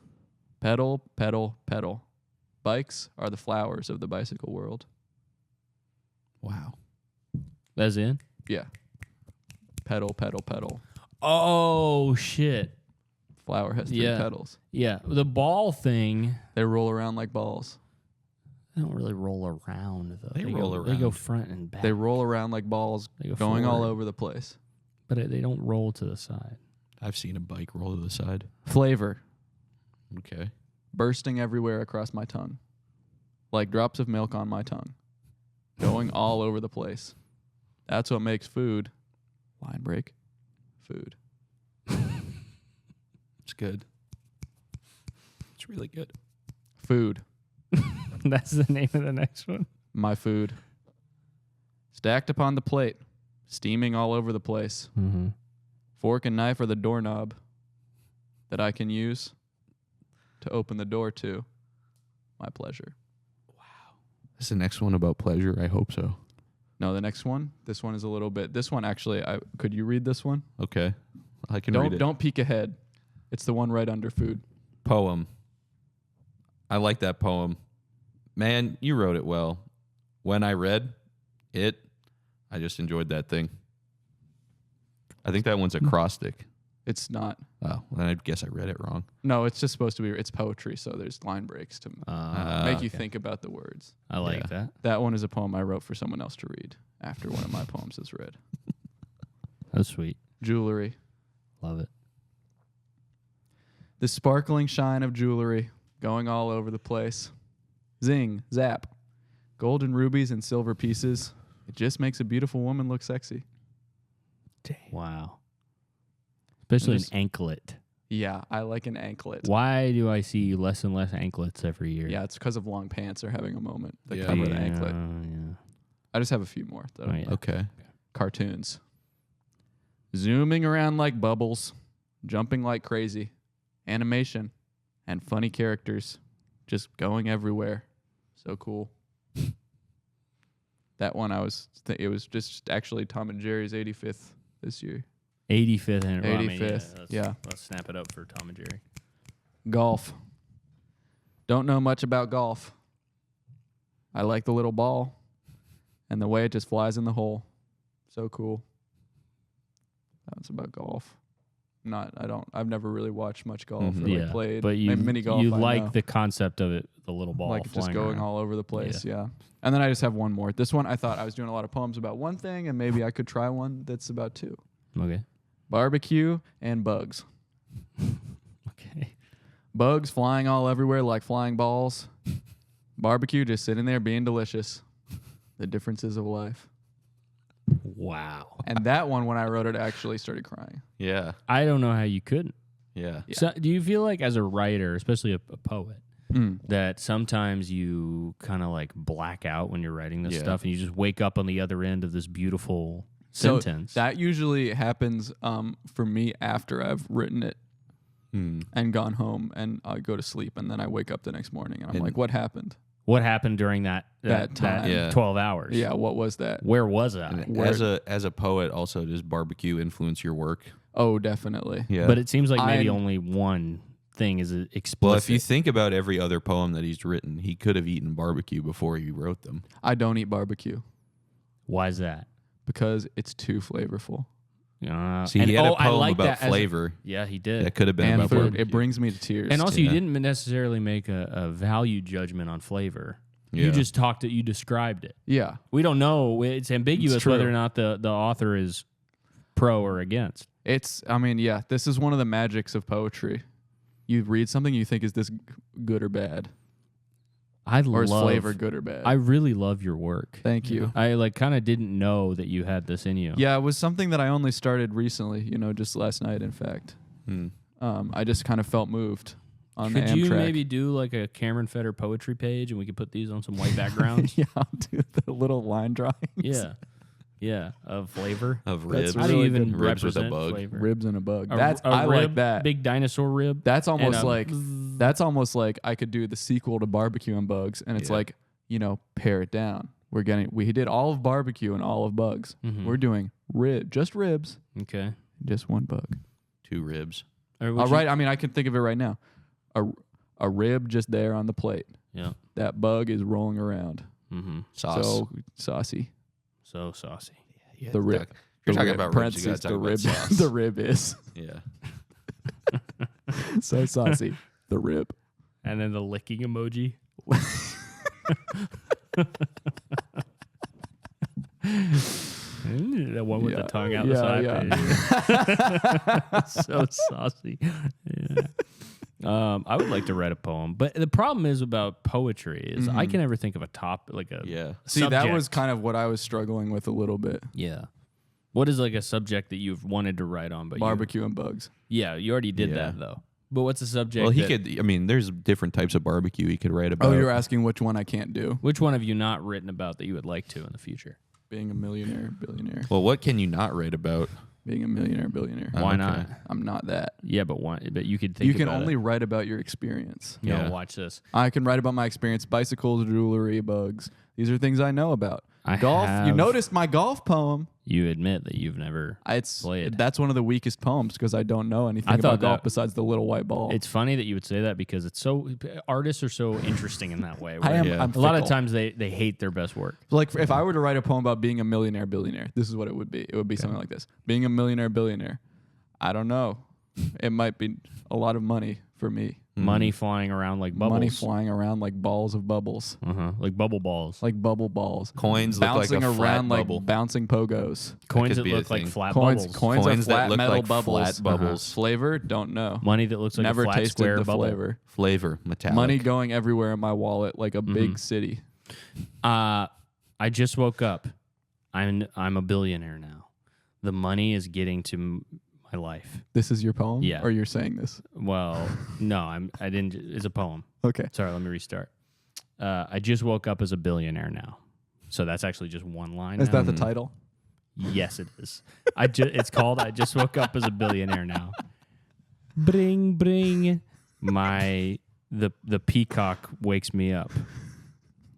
Pedal, pedal, pedal. Bikes are the flowers of the bicycle world. Wow. That's in? Yeah. Pedal, pedal, pedal. Oh, shit. Flower has 3 Yeah. petals. Yeah. The ball thing, They roll around like balls. they don't really roll around, though. They roll They go around. front and back. They roll around like balls, They go going all forward. over the place. But they don't roll to the side. I've seen a bike roll to the side. Flavor. Okay. Bursting everywhere across my tongue. Like drops of milk on my tongue. Going all over the place. That's what makes food. Line break. Food. It's good. It's really good. Food. That's the name of the next one. My food. Stacked upon the plate. Steaming all over the place. Mm-hmm. Fork and knife are the doorknob that I can use to open the door to my pleasure. Is the next one about pleasure? I hope so. No, the next one. This one is a little bit. This one actually. Could you read this one? Okay. I can read it. Don't peek ahead. It's the one right under food. Poem. I like that poem. Man, you wrote it well. When I read it, I just enjoyed that thing. I think that one's acrostic. It's not. Oh, then I guess I read it wrong. No, it's just supposed to be. It's poetry, so there's line breaks to make you think about the words. I like Yeah. that. That one is a poem I wrote for someone else to read after one of my poems is read. That's sweet. Jewelry. Love it. The sparkling shine of jewelry going all over the place. Zing, zap. Golden rubies and silver pieces. It just makes a beautiful woman look sexy. Wow. Especially an Just- anklet. Yeah, I like an anklet. Why do I see less and less anklets every year? Yeah, it's because of long pants are having a moment that Yeah. cover the anklet. Yeah. I just have a few more. Oh, yeah. Okay. Cartoons. zooming around like bubbles, jumping like crazy, animation, and funny characters just going everywhere. So cool. That one it was just actually Tom and Jerry's 85th this year. 85th and 85th. Yeah. Let's snap it up for Tom and Jerry. Golf. Don't know much about golf. I like the little ball and the way it just flies in the hole. So cool. That's about golf. I've never really watched much golf or like played. But you, mini golf. You like the concept of it, the little ball like just going around. all over the place. Yeah. And then I just have one more. This one I thought I was doing a lot of poems about one thing, and maybe I could try one that's about two. Okay. Barbecue and bugs. Okay. Bugs flying all everywhere like flying balls. Barbecue just sitting there being delicious. The differences of life. Wow. And that one, when I wrote it, I actually started crying. Yeah. I don't know how you couldn't. Yeah. So, do you feel like as a writer, especially a poet, that sometimes you kind of like black out when you're writing this stuff and you just wake up on the other end of this beautiful sentence? That usually happens for me after I've written it and gone home, and I go to sleep, and then I wake up the next morning and I'm like, what happened? What happened during that time? Yeah. 12 hours? Yeah, what was that? Where was I? And as a poet, also, does barbecue influence your work? Oh, definitely. Yeah. But it seems like maybe only one thing is explicit. Well, if you think about every other poem that he's written, he could have eaten barbecue before he wrote them. I don't eat barbecue. Why is that? Because it's too flavorful. See, he had a poem about flavor. Yeah, he did. That could have been And about food. barbecue. It brings me to tears. And also, you didn't necessarily make a value judgment on flavor. Yeah. You just you described it. Yeah. We don't know. It's ambiguous It's true. whether or not the author is pro or against. This is one of the magics of poetry. You read something, you think, is this good or bad? Or is flavor good or bad? I really love your work. Thank you. I kind of didn't know that you had this in you. Yeah, it was something that I only started recently, just last night, in fact. I just kind of felt moved on the Amtrak. Could you maybe do like a Cameron Feder poetry page and we could put these on some white backgrounds? Yeah, I'll do the little line drawings. Yeah. Yeah, of flavor. Of ribs. How do you even Ribs with a represent bug. flavor? Ribs and a bug. I like that. Big dinosaur rib. That's almost like I could do the sequel to Barbecue and Bugs, and it's like, pare it down. We did all of barbecue and all of bugs. We're doing just ribs. Okay. Just one bug. 2 ribs. All right. I mean, I can think of it right now. A rib just there on the plate. Yeah. That bug is rolling around. Sauce. So saucy. So saucy. Yeah, The rib. You're talking about ribs. You gotta talk about sauce. The rib is Yeah. so saucy. The rib. And then the licking emoji. That one with the tongue out the side. So saucy. Yeah. I would like to write a poem, but the problem is about poetry is I can never think of a topic like a See, subject. that was kind of what I was struggling with a little bit. Yeah. What is like a subject that you've wanted to write on, but Barbecue and bugs. Yeah, you already did that though. But what's a subject? Well, there's different types of barbecue he could write about. Oh, you're asking which one I can't do? Which one have you not written about that you would like to in the future? Being a millionaire, billionaire. Well, what can you not write about? Being a millionaire, billionaire. Why not? I'm not that. Yeah, but why? But you could think You can about only write about your experience. No, watch this. I can write about my experience: bicycles, jewelry, bugs. These are things I know about. I Golf. You have- noticed my golf poem. You admit that you've never played. That's one of the weakest poems because I don't know anything I thought about golf that- besides the little white ball. It's funny that you would say that because it's so artists are so interesting in that way. I am. where I'm a lot of fickle. times they hate their best work. Like if I were to write a poem about being a millionaire, billionaire, this is what it would be. It would be something like this: being a millionaire, billionaire. I don't know. It might be a lot of money for me. Money flying around like bubbles. Money flying around like balls of bubbles, like bubble balls. like bubble balls. Coins look like bouncing a flat around bubble. like bouncing pogos. Coins could that be a look like thing. flat Coins bubbles. are Coins that flat look metal like bubbles. flat bubbles. Flavor, don't know. Money that looks like Never a flat tasted square the bubble. flavor. Flavor, metallic. Money going everywhere in my wallet like a big city. I just woke up. I'm a billionaire now. The money is getting to my life. This is your poem? Yeah. Or you're saying this? Well, no, I didn't. It's a poem. Okay. Sorry, let me restart. I just woke up as a billionaire now. So that's actually just one line. Is now. that the title? Yes, it is. It's called I Just Woke Up as a Billionaire Now. Bring. The peacock wakes me up.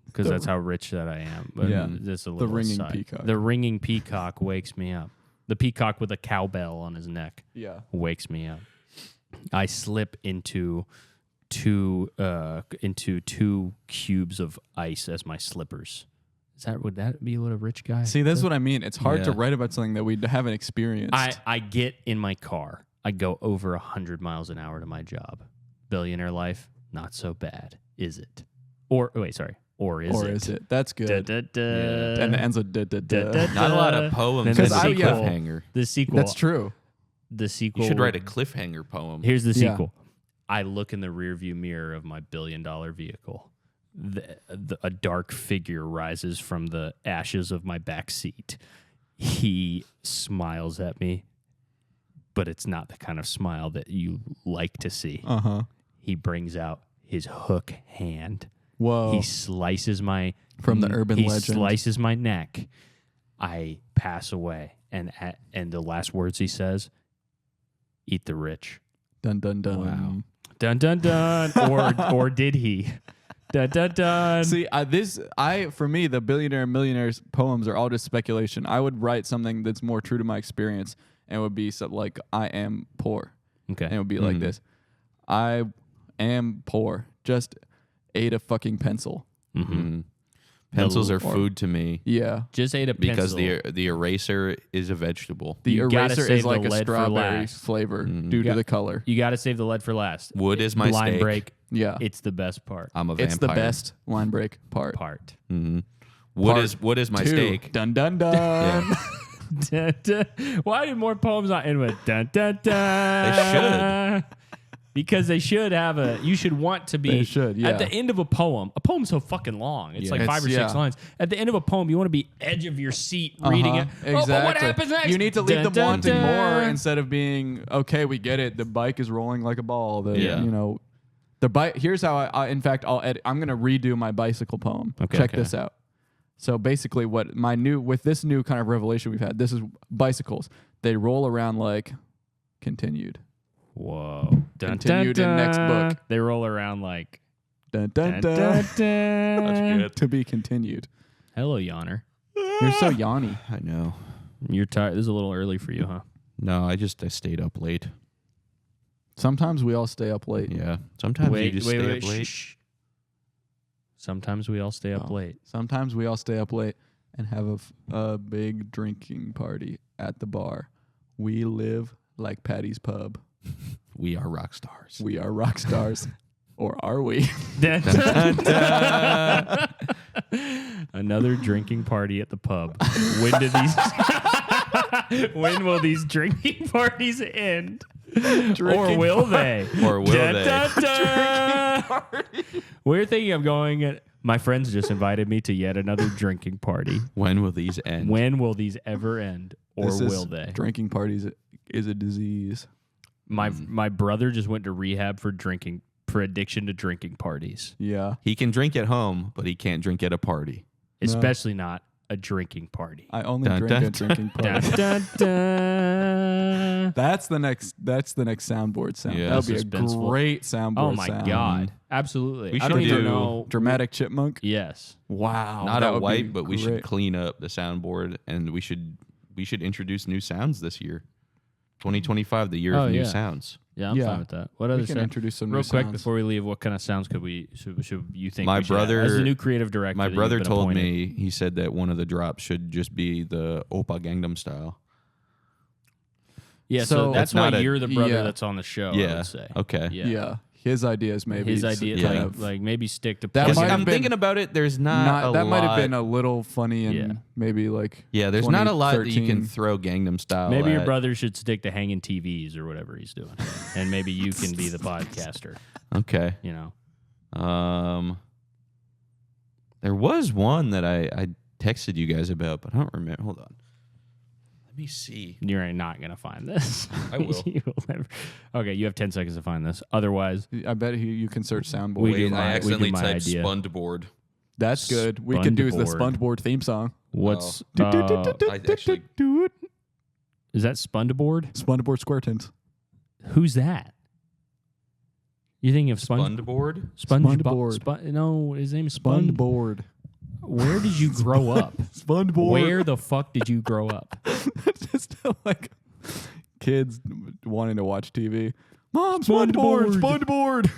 Because that's how rich that I am. But just a little ringing aside. peacock. The ringing peacock wakes me up. The peacock with a cowbell on his neck wakes me up. I slip into two cubes of ice as my slippers. Would that be what a rich guy? See, that's what I mean. It's hard to Yeah. write about something that we haven't experienced. I get in my car. I go over 100 miles an hour to my job. Billionaire life, not so bad, is it? Or is it? Or is it? That's good. Da, da, da. Yeah. And it ends with da, da, da. Not a lot of poems Then in the the sequel. cliffhanger. The sequel. That's true. The sequel. You should write a cliffhanger poem. Here's the Yeah. sequel. I look in the rearview mirror of my $1 billion vehicle. A dark figure rises from the ashes of my back seat. He smiles at me, but it's not the kind of smile that you like to see. Uh-huh. He brings out his hook hand. Whoa. He slices my From the urban he legend. slices my neck. I pass away, and the last words he says, "Eat the rich." Dun, dun, dun. Wow. Dun dun dun. or did he? Dun dun dun. See, for me, the Billionaire and Millionaire's poems are all just speculation. I would write something that's more true to my experience, and it would be something like, I am poor. Okay. And it would be like this. I am poor. Just ate a fucking pencil. Mm-hmm. Pencils are food to me Yeah. Just ate a because pencil. the eraser is a vegetable. The You gotta eraser save is like the a lead for strawberry last. flavor due to the color. You got to save the lead for last. Wood is my line steak. break. Yeah. It's the best part. I'm a vampire. It's the best line break part. Mm-hmm. Part Wood is my 2. steak. Dun, dun, dun. Dun, dun. Why did more poems not end with dun dun dun? They should. Because they should have you should want to be. They should, yeah. At the end of a poem's so fucking long. It's like It's- 5 or 6 yeah. lines. At the end of a poem, you want to be edge of your seat reading it. Exactly. Oh, but what happens next? You need to leave Dun, them dun, wanting dun. more instead of being, okay, we get it. The bike is rolling like a ball. Yeah. The bike. Here's how I in fact, I'll edit. I'm going to redo my bicycle poem. Okay. Check Okay. this out. So basically with this new kind of revelation we've had, this is bicycles. They roll around like continued. Whoa. Dun, Continued dun, in next dun. book. They roll around like. Dun, dun, Dun, dun. dun, dun. That's good. To be continued. Hello, Yawner. You're so yawny. I know. You're tired. This is a little early for you, huh? No, I stayed up late. Sometimes we all stay up late. Yeah. Sometimes you just stay up shh, late. shh. Sometimes we all stay up late. Sometimes we all stay up late and have a big drinking party at the bar. We live like Patty's Pub. We are rock stars. We are rock stars. Or are we? Dun, dun, dun. Another drinking party at the pub. When will these drinking parties end? Or will they? Or will Dun, they? dun, dun. We're thinking of going. My friends just invited me to yet another drinking party. When will these end? When will these ever end? Or will they? Drinking parties is a disease. My brother just went to rehab for addiction to drinking parties. Yeah. He can drink at home, but he can't drink at a party. Especially not a drinking party. I only Dun, drink dun, at drinking Dun, parties. dun, dun. That's the next soundboard sound. Yeah. That'll be a Suspenseful. great soundboard Oh my sound. god! Absolutely. We I don't should even do know. Dramatic chipmunk. Yes. Wow. Not that a would be wipe, but we should great. clean up the soundboard, and we should introduce new sounds this year. 2025, the year Oh, of new yeah. sounds. Yeah, I'm Yeah. fine with that. What other We can sound? introduce some Real new quick sounds. before we leave, what kind of sounds should you think? My we should have? brother- as the new creative director. My that brother you've been told appointed. me, he said that one of the drops should just be the Oppa Gangnam Style. Yeah, So so that's it's not why a- you're the brother yeah. that's on the show. I Yeah. would say. Okay. Yeah. His ideas maybe. His idea, Yeah. like, kind of- like maybe stick to. That Because might have I'm been- thinking about it, there's not a that might have lot- been a little funny and Yeah. maybe like Yeah, there's not a lot that you 2013. can throw Gangnam Style Maybe your at. brother should stick to hanging TVs or whatever he's doing, and maybe you can be the podcaster. Okay. You know. There was one that I texted you guys about, but I don't remember. Hold on. Let me see. You're not going to find this. I will. You will never. Okay, you have 10 seconds to find this. Otherwise, I bet you can search soundboard. We Wait, do my- I accidentally my typed idea. SpongeBoard. That's good. We could do the SpongeBoard. SpongeBoard theme song. What's I actually is that SpongeBoard? SpongeBoard SquareTint. Who's that? You thinking of SpongeBoard? SpongeBoard. No, his name is SpongeBoard. SpongeBoard. Where did you grow up? SpongeBoard. Where the fuck did you grow up? Just like kids wanting to watch TV. Mom, SpongeBoard. SpongeBoard.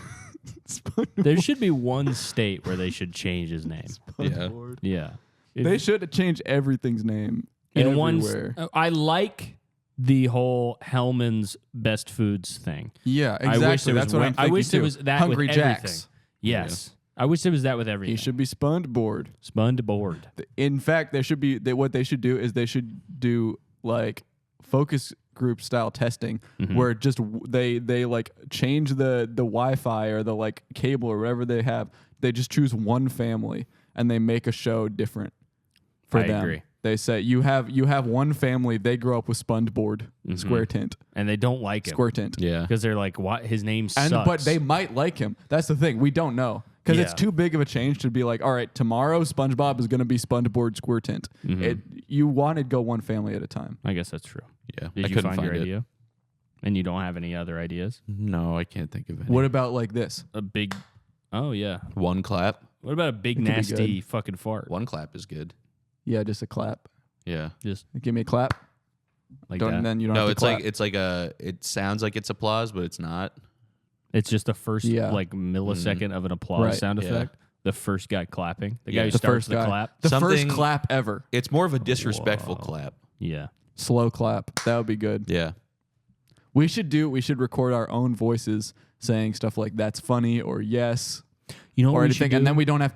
SpongeBoard. There should be one state where they should change his name. SpongeBoard. Yeah. They should change everything's name. In everywhere. I like the whole Hellman's best foods thing. Yeah, exactly. I wish there That's was what I'm thinking I wish too. there was that Hungry with Jacks. everything. Yes. I wish there was that with everything. He should be SpongeBoard. SpongeBoard. In fact, there should be what they should do is they should do like focus group style testing where just they like change the Wi-Fi or the like cable or whatever they have. They just choose one family and they make a show different for I them. agree. They say you have one family. They grow up with SpongeBoard, SquareTint, And they don't like him. SquareTint. Yeah. Because they're like, what? His name sucks. But they might like him. That's the thing. We don't know. Because it's Yeah. too big of a change to be like, all right, tomorrow SpongeBob is going to be SpongeBoard SquareTint. You want to go one family at a time. I guess that's true. Yeah. Did I you couldn't find your it. idea? And you don't have any other ideas? No, I can't think of any. What about like this? A big, oh yeah. One clap? What about a big It could be nasty good. fucking fart? One clap is good. Yeah, just a clap. Yeah. Just Give me a clap. like Don't that. then you don't No, have to it's clap. like it sounds like it's applause, but it's not. It's just the first Yeah. like millisecond of an applause Right. sound Yeah. effect. The first guy clapping. The Yeah. guy who The starts first the guy. clap. The Something- first clap ever. It's more of a disrespectful Whoa. clap. Yeah. Slow clap. That would be good. Yeah. We should record our own voices saying stuff like that's funny or yes You know what or we anything, should do? and then we don't have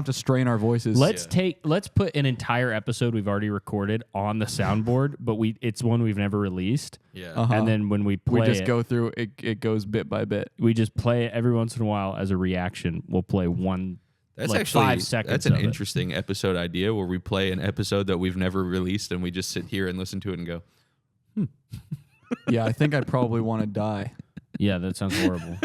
to strain our voices. Let's put an entire episode we've already recorded on the soundboard, but it's one we've never released. Yeah. Uh-huh. And then when we play we just it, go through it. It goes bit by bit. we just play it every once in a while as a reaction. We'll play one. That's like actually 5 seconds. That's an of it. interesting episode idea where we play an episode that we've never released and we just sit here and listen to it and go, Yeah, I think I'd probably want to die. Yeah, that sounds horrible.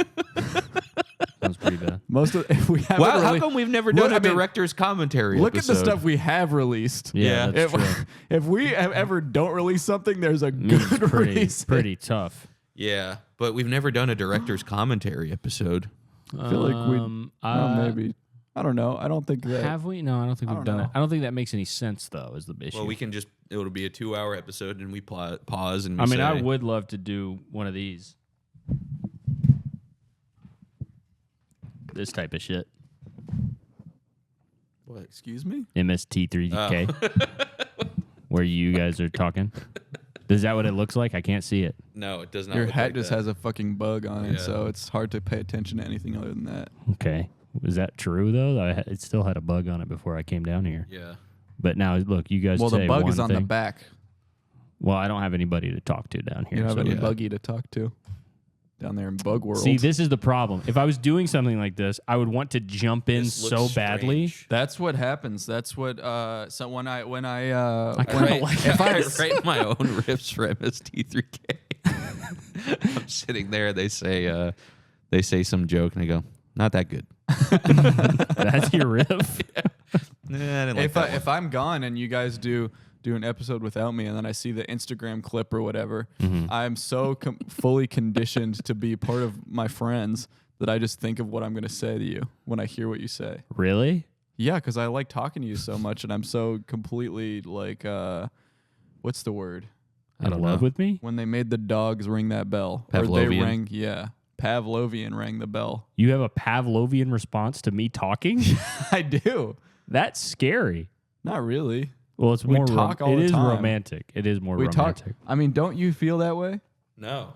Sounds pretty bad. Most of if we haven't "Wow, how really, come we've never Look, done a I mean, director's commentary?" look at the episode? stuff we have released. Yeah, Yeah. that's If, true. if we ever don't release something, there's a It's good reason. pretty tough. Yeah, but we've never done a director's commentary episode. I feel like maybe. I don't know. I don't think that. Have we? No, I don't think we've don't done know. it. I don't think that makes any sense, though, is the issue. Well, we can just it'll be a 2-hour episode and we pause and we I mean, say, I would love to do one of these. This type of shit. What? Excuse me. MST3K. Where you guys are talking. Is that what it looks like? I can't see it. No, it does not. Your look hat like just that. has a fucking bug on it, Yeah. so it's hard to pay attention to anything other than that. Okay. Is that true, though? It still had a bug on it before I came down here. Yeah. But now, look, you guys Well, say the bug one is on the thing. back. Well, I don't have anybody to talk to down here. You don't have so any yeah. buggy to talk to down there in bug world. See, this is the problem. If I was doing something like this, I would want to jump in This so looks badly. strange. That's what happens. That's what. So when I I kinda like If I this. write my own riffs for MST3K, I'm sitting there. They say some joke, and I go, "Not that good." That's your riff. Nah, I didn't like if that one. if I'm gone and you guys do an episode without me, and then I see the Instagram clip or whatever, I'm so fully conditioned to be part of my friends that I just think of what I'm going to say to you when I hear what you say. Really? Yeah, because I like talking to you so much, and I'm so completely like, what's the word? I don't In love know. with me? When they made the dogs ring that bell, or they Pavlovian? rang, Pavlovian rang the bell. You have a Pavlovian response to me talking? I do. That's scary. Not really. Well, it's We more talk all it the is time. romantic. It is more We romantic. talk. I mean, don't you feel that way? No.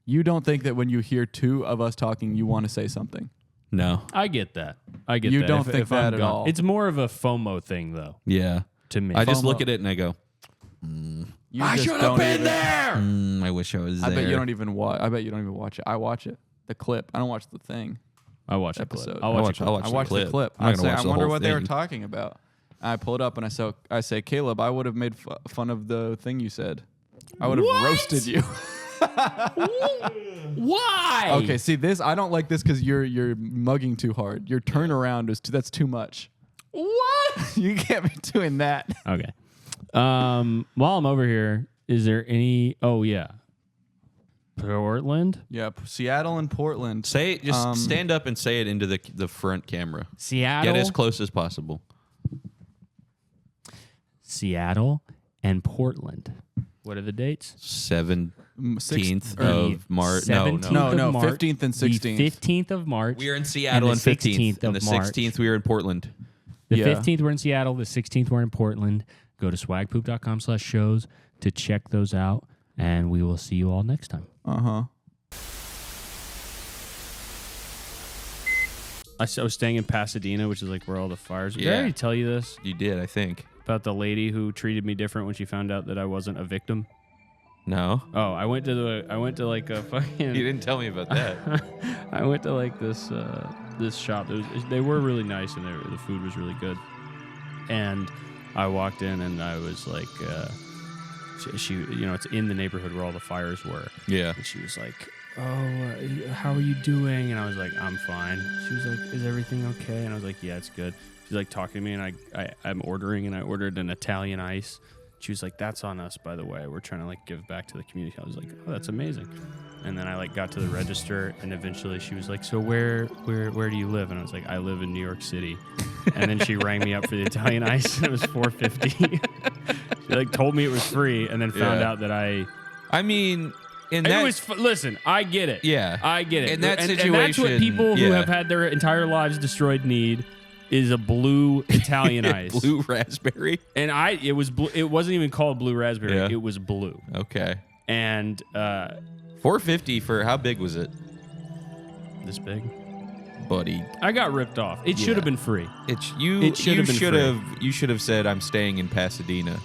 You don't think that when you hear two of us talking, you want to say something? No. I get that. I get You that. don't If think I'm that at gone. all? It's more of a FOMO thing, though, Yeah. to me. I just FOMO. look at it and I go, You "I just should have don't been even- there." I wish I was I there. bet you don't even watch. I bet you don't even watch it. I watch it. The clip. I don't watch the thing. I watch a episode. clip. I'll I'll watch a I'll clip. watch I watch the clip. I'm not gonna I watch the wonder whole what they were thing. talking about. I pull it up and I say, Caleb, I would have made fun of the thing you said. I would have roasted you. Why? Okay, see this. I don't like this because you're mugging too hard. Your turnaround that's too much. What? You can't be doing that. Okay. While I'm over here, is there any? Oh yeah, Portland. Yeah, Seattle and Portland. Say it, just stand up and say it into the front camera. Seattle. Get as close as possible. Seattle and Portland. What are the dates? 17th of March. 17th No, of March, 15th and 16th. The 15th of March. We are in Seattle on 15th. And the 16th we are in Portland. The 15th we're in Seattle. The 16th we're in Portland. Go to swagpoop.com/shows to check those out. And we will see you all next time. Uh-huh. I was staying in Pasadena, which is like where all the fires. Did I Yeah. already tell you this? You did, I think. About the lady who treated me different when she found out that I wasn't a victim? No. Oh, I went to like a fucking. You didn't tell me about that. I went to like this shop. They were really nice and the food was really good. And I walked in and I was like, she it's in the neighborhood where all the fires were. Yeah. And she was like, "Oh, how are you doing?" And I was like, "I'm fine." She was like, "Is everything okay?" And I was like, "Yeah, it's good." She's like talking to me, and I'm ordering, and I ordered an Italian ice. She was like, "That's on us, by the way. We're trying to like give back to the community." I was like, "Oh, that's amazing." And then I like got to the register, and eventually she was like, "So where do you live?" And I was like, "I live in New York City." And then she rang me up for the Italian ice, and it was $4.50. She like told me it was free, and then found out that I mean, in that, it was listen, I get it. Yeah. I get it. In that and situation, that's what people who have had their entire lives destroyed need is a blue Italian ice. Blue raspberry. And it was blue. It wasn't even called blue raspberry. Yeah. It was blue. Okay. And $4.50 for how big was it? This big. Buddy. I got ripped off. It should have been free. You should have said I'm staying in Pasadena.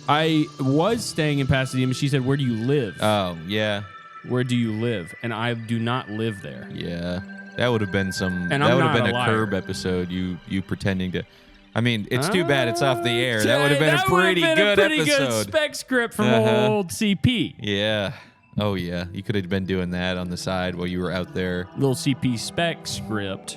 I was staying in Pasadena. She said, "Where do you live?" Oh, yeah. Where do you live? And I do not live there. Yeah. That would have been And that I'm would have not been a a Curb liar. episode, you pretending to. I mean, it's too bad it's off the air. That would have been That a pretty would have good been a pretty episode. good spec script from Uh-huh. old CP. Yeah. Oh, yeah. You could have been doing that on the side while you were out there. Little CP spec script.